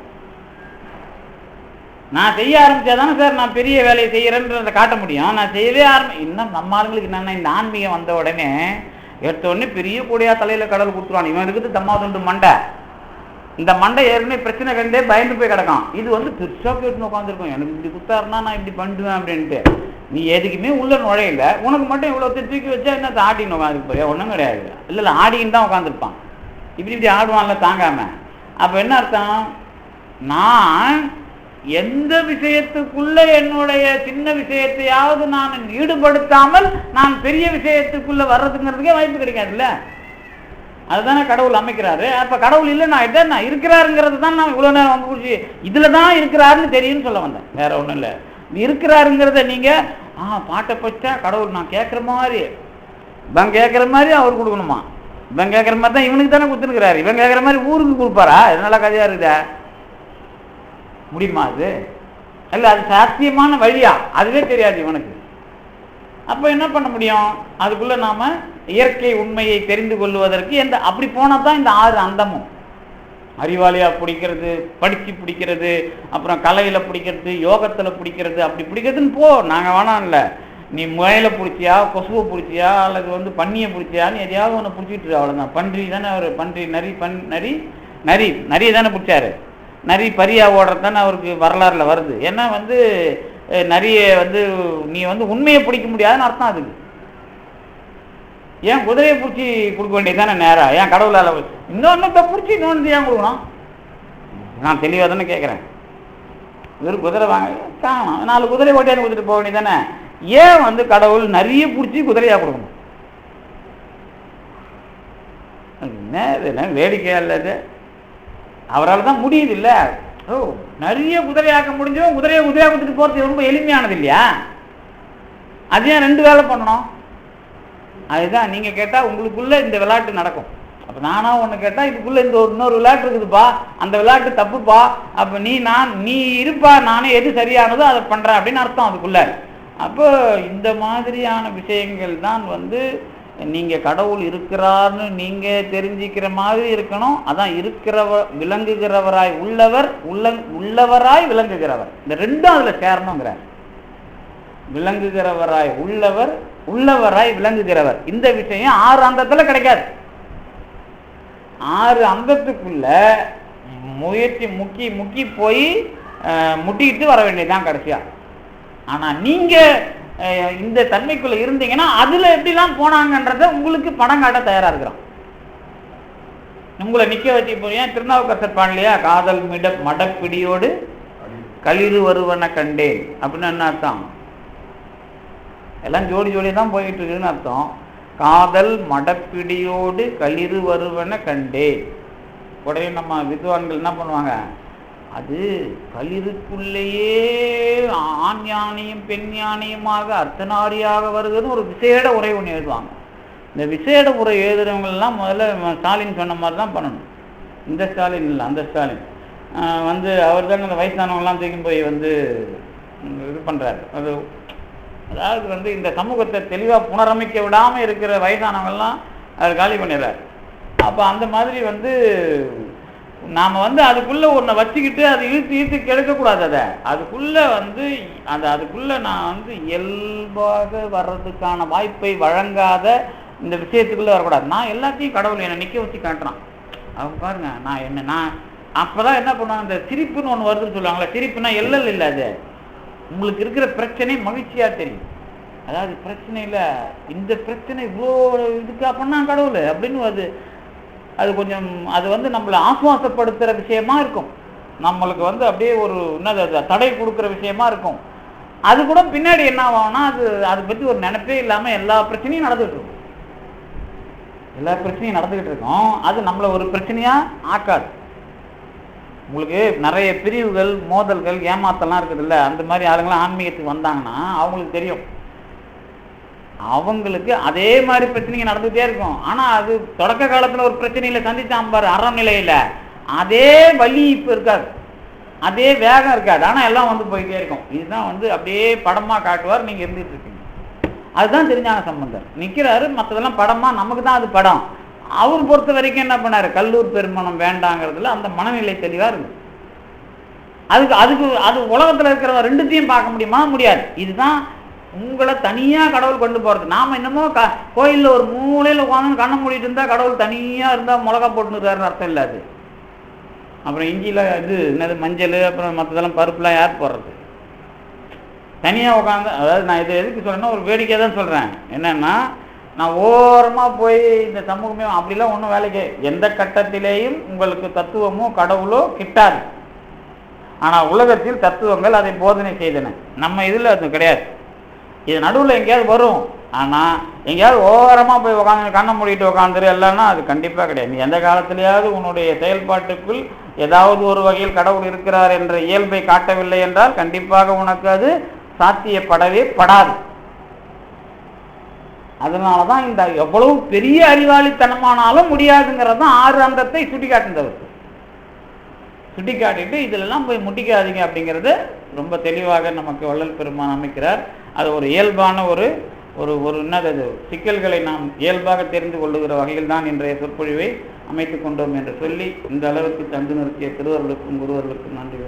நான் செய்ய ஆரம்பிச்சாதானே சார் நான் பெரிய வேலையை செய்யறேன்றதை காட்ட முடியும். நான் செய்யவே இன்னும் நம்ம ஆளுங்களுக்கு என்னன்னா, இந்த ஆன்மீகம் வந்த உடனே எடுத்த உடனே பெரிய கூடையா தலையில கடவுள் கொடுத்துருவான். இவன் இருக்குது தம்மா துண்டு மண்டை. இந்த மண்டை ஏற்கனவே பிரச்சனை கண்டே பயந்து போய் கிடக்கும். இது பெருசா கேட்டு உட்காந்துருக்கும், எனக்கு இப்படி குத்தாருன்னா நான் இப்படி பண்ணுவேன் அப்படின்ட்டு. நீ எதுக்குமே உள்ள நுழையில, உனக்கு மட்டும் இவ்வளவு தூக்கி வச்சா என்ன ஆடின்னு உட்காந்துருக்கு போறியா? ஒன்றும் கிடையாது. இல்லை ஆடின்னு தான் உட்காந்துருப்பான், இப்படி ஆடுவான்ல தாங்காம. அப்ப என்ன அர்த்தம்? நான் எந்த விஷயத்துக்குள்ள என்னுடைய சின்ன விஷயத்தையாவது நான் ஈடுபடுத்தாமல் நான் பெரிய விஷயத்துக்குள்ள வர்றதுங்கிறதுக்கே வாய்ப்பு கிடைக்காதுல்ல. அதுதானே கடவுள் அமைக்கிறாரு. அப்ப கடவுள் இல்லை நான் இருக்கிறாருங்கிறது தான் நான் இவ்வளவு நேரம் குறிச்சு இதுல தான் இருக்கிறாருன்னு தெரியும்னு சொல்ல வந்தேன், வேற ஒண்ணும் இல்லை. இருக்கிறாருங்கிறத நீங்க பாட்டை பச்சா கடவுள் நான் கேட்குற மாதிரி இவன் கேட்குற மாதிரி அவர் கொடுக்கணுமா? இவன் கேட்குற மாதிரி தான் இவனுக்கு தானே கொடுத்துருக்கிறாரு. இவன் கேட்குற மாதிரி ஊருக்கு கொடுப்பாரா? இதனால கதையா இருக்குதா? முடியுமா? அது இல்லை, அது சாத்தியமான வழியா? அதுவே தெரியாது இவனுக்கு. அப்ப என்ன பண்ண முடியும்? அதுக்குள்ள நாம இயற்கை உண்மையை தெரிந்து கொள்வதற்கு அப்படி போனா தான் இந்த 6 அந்தமும் அறிவாளியா பிடிக்கிறது, படிச்சு பிடிக்கிறது, அப்புறம் கலையில பிடிக்கிறது, யோகத்துல பிடிக்கிறது, அப்படி பிடிக்கிறதுன்னு போ. நாங்க வேணாம் இல்லை, நீ முயலை பிடிச்சியா, கொசுவை பிடிச்சியா, அல்லது பண்ணியை பிடிச்சியான்னு எதையாவது ஒன்று பிடிச்சிட்டு அவ்வளோதான். பன்றி தானே அவர், பன்றி நரி தானே பிடிச்சாரு. நரி பரியா ஓடுறது தானே அவருக்கு வரலாறுல வருது. ஏன்னா நரிய நீ உண்மையை பிடிக்க முடியாதுன்னு அர்த்தம். அதுக்கு ஏன் குதிரையை பிடிச்சி கொடுக்க வேண்டியது தானே நேரம்? ஏன் கடவுளால் இன்னொன்னத்தை பிடிச்சி இன்னொன்று ஏன் கொடுக்கணும்? நான் தெளிவாக தானே கேட்குறேன். வெறும் குதிரை வாங்க காணும், 4 குதிரை ஓட்டியாந்து கொடுத்துட்டு போக வேண்டியது தானே. ஏன் கடவுள் நிறைய பிடிச்சி குதிரையாக கொடுக்கணும்? என்ன வேடிக்கையா இல்லது? அவரால் தான் முடியுது இல்ல. நிறைய குதிரையாக்க முடிஞ்சோம், குதிரையை கொடுத்துட்டு போறது ரொம்ப எளிமையானது இல்லையா? அது ஏன் 2 வேலை பண்ணணும்? அதுதான் நீங்க கேட்டா உங்களுக்குள்ள இந்த விளையாட்டு நடக்கும். அப்ப நானா ஒண்ணு கேட்டா இதுக்குள்ள இன்னொரு விளையாட்டு இருக்குதுப்பா, அந்த விளையாட்டு தப்புப்பா, அப்ப நீ இருப்பா, நானே எது சரியானதோ அதை பண்றேன் அப்படின்னு அர்த்தம் அதுக்குள்ள. அப்போ இந்த மாதிரியான விஷயங்கள் தான் நீங்கள் கடவுள் இருக்கிறார்னு நீங்கள் தெரிஞ்சிக்கிற மாதிரி இருக்கணும். அதான் விளங்குகிறவராய் உள்ளவராய் விளங்குகிறவர், இந்த ரெண்டும் அதில் சேரணுங்கிறார். விளங்குகிறவராய் உள்ளவராய் விளங்குகிறவர். இந்த விஷயம் 6 அந்தத்தில் கிடைக்காது. 6 அந்தத்துக்குள்ள முயற்சி முக்கி போய் முட்டிக்கிட்டு வர வேண்டியதுதான் கடைசியா. ஆனா நீங்க இந்த தன்மைக்குள்ள இருந்தீங்கன்னா அதுல எப்படிலாம் போனாங்கன்றத உங்களுக்கு படம் காட்ட தயாரா இருக்கிறோம். உங்களை நிக்க வச்சு போய் திருநாவுக்கரசர் பாடலையா, காதல் மடப்பிடியோடு களிறு வருவன கண்டேன் அப்படின்னு என்ன அர்த்தம்? எல்லாம் ஜோடி தான் போயிட்டு இருக்குன்னு அர்த்தம். காதல் மடப்பிடியோடு களிறு வருவன கண்டேன். உடனே நம்ம வித்வான்கள் என்ன பண்ணுவாங்க, அது களிருக்குள்ளேயே ஆண் யானையும் பெண் யானையுமாக அர்த்தநாரியாக வருதுன்னு ஒரு விசேட உரை ஒன்று எழுதுவாங்க. இந்த விசேட உரை எழுதுறவங்கெல்லாம் முதல்ல ஸ்டாலின் சொன்ன மாதிரி தான் பண்ணணும். இந்த ஸ்டாலின் இல்லை, அந்த ஸ்டாலின் அவர் தாங்க அந்த வயசானவங்கெல்லாம் தூக்கி போய் இது பண்ணுறாரு. அதாவது இந்த சமூகத்தை தெளிவாக புனரமைக்க விடாமல் இருக்கிற வயசானவங்கெல்லாம் அவர் காலி பண்ணிடுறாரு. அப்போ அந்த மாதிரி நாம் அதுக்குள்ளே ஒன்றை வச்சுக்கிட்டு அதை இழுத்து கெடுக்கக்கூடாது. அதுக்குள்ளே நான் இயல்பாக வர்றதுக்கான வாய்ப்பை வழங்காத இந்த விஷயத்துக்குள்ளே வரக்கூடாது. நான் எல்லாத்தையும் கடவுள் என்னை நிற்க வச்சு காட்டுறான். அவங்க பாருங்க, நான் அப்போ தான் என்ன பண்ணுவாங்க, இந்த சிரிப்புன்னு ஒன்று வருதுன்னு சொல்லுவாங்களே, சிரிப்புனா எல்லல் இல்லை, அது உங்களுக்கு இருக்கிற பிரச்சனை மகிழ்ச்சியாக தெரியும். அதாவது பிரச்சனையில் இந்த பிரச்சனை இவ்வளோ இதுக்கா பண்ணா கடவுள் அப்படின்னு அது கொஞ்சம் நம்மளை ஆசுவாசப்படுத்துகிற விஷயமா இருக்கும். நம்மளுக்கு அப்படியே ஒரு தடை கொடுக்குற விஷயமா இருக்கும். அது கூட பின்னாடி என்ன ஆகும்னா அதை பற்றி ஒரு நினைப்பே இல்லாமல் எல்லா பிரச்சனையும் நடந்துகிட்டு இருக்கும். அது நம்மளை ஒரு பிரச்சனையாக ஆக்காது. உங்களுக்கு நிறைய பிரிவுகள், மோதல்கள், ஏமாத்தலாம் இருக்குது இல்லை, அந்த மாதிரி ஆளுங்களாம் ஆன்மீகத்துக்கு வந்தாங்கன்னா அவங்களுக்கு தெரியும், அவங்களுக்கு அதே மாதிரி பிரச்சனைங்க நடந்துகிட்டே இருக்கும். ஆனால் அது தொடக்க காலத்தில் ஒரு பிரச்சனையில சந்திச்சான் பாரு அறம் நிலையில், அதே வலி இப்போ இருக்காது, அதே வேகம் இருக்காது. ஆனால் எல்லாம் போயிட்டே இருக்கும். இதுதான் அப்படியே படமாக காட்டுவார், நீங்கள் இருந்துட்டு இருக்கீங்க. அதுதான் திருஞான சம்பந்தர் நிற்கிறாரு, மற்றதெல்லாம் படமாக நமக்கு தான் அது படம். அவர் பொறுத்த வரைக்கும் என்ன பண்ணாரு, கல்லூர் பெருமணம் வேண்டாங்கிறதுல அந்த மனநிலை தெளிவாக இருக்கு. அது உலகத்தில் இருக்கிற ரெண்டுத்தையும் பார்க்க முடியுமா? முடியாது. இதுதான் உங்களை தனியாக கடவுள் கொண்டு போகிறது. நாம் என்னமோ கோயிலில் ஒரு மூலையில் உட்காந்து கண்ணை மூடிட்டு இருந்தால் கடவுள் தனியாக இருந்தால் மிளகா போட்டுருக்காருன்னு அர்த்தம் இல்லை. அது அப்புறம் இஞ்சியில் என்னது மஞ்சள், அப்புறம் மற்றதெல்லாம் பருப்புலாம் யார் போடுறது? தனியாக உட்காந்து, அதாவது நான் இதை எதுக்கு சொல்கிறேன்னா ஒரு வேடிக்கை தான் சொல்கிறேன். என்னென்னா, நான் ஓரமாக போய் இந்த சமூகமே அப்படிலாம் ஒன்றும் வேலைக்கு எந்த கட்டத்திலேயும் உங்களுக்கு தத்துவமோ கடவுளோ கிட்டாது. ஆனால் உலகத்தில் தத்துவங்கள் அதை போதனை செய்தன. நம்ம இதில் அது கிடையாது. இது நடுவில் எங்கேயாவது வரும். ஆனால் எங்கேயாவது ஓரமாக போய் உட்காந்து கண்ணை மூடிட்டு உட்காந்துரு இல்லைன்னா அது கண்டிப்பாக கிடையாது. நீ எந்த காலத்திலேயாவது உன்னுடைய செயல்பாட்டுக்குள் ஏதாவது ஒரு வகையில் கடவுள் இருக்கிறார் என்ற இயல்பை காட்டவில்லை என்றால் கண்டிப்பாக உனக்கு அது சாத்தியப்படவே படாது. அதனால தான் இந்த எவ்வளவு பெரிய அறிவாளித்தனமானாலும் முடியாதுங்கிறது தான் 6 அந்தத்தை சுட்டிக்காட்டிட்டு இதிலெல்லாம் போய் முட்டிக்காதீங்க அப்படிங்கிறது ரொம்ப தெளிவாக நமக்கு வள்ளல் பெருமான் அமைக்கிறார். அது ஒரு இயல்பான ஒரு என்னது சிக்கல்களை நாம் இயல்பாக தெரிந்து கொள்ளுகிற வகையில் தான் இன்றைய சொற்பொழிவை அமைத்து கொண்டோம் என்று சொல்லி இந்த அளவுக்கு தந்து நிறுத்திய திருவர்களுக்கும் குருவர்களுக்கும் நன்றி.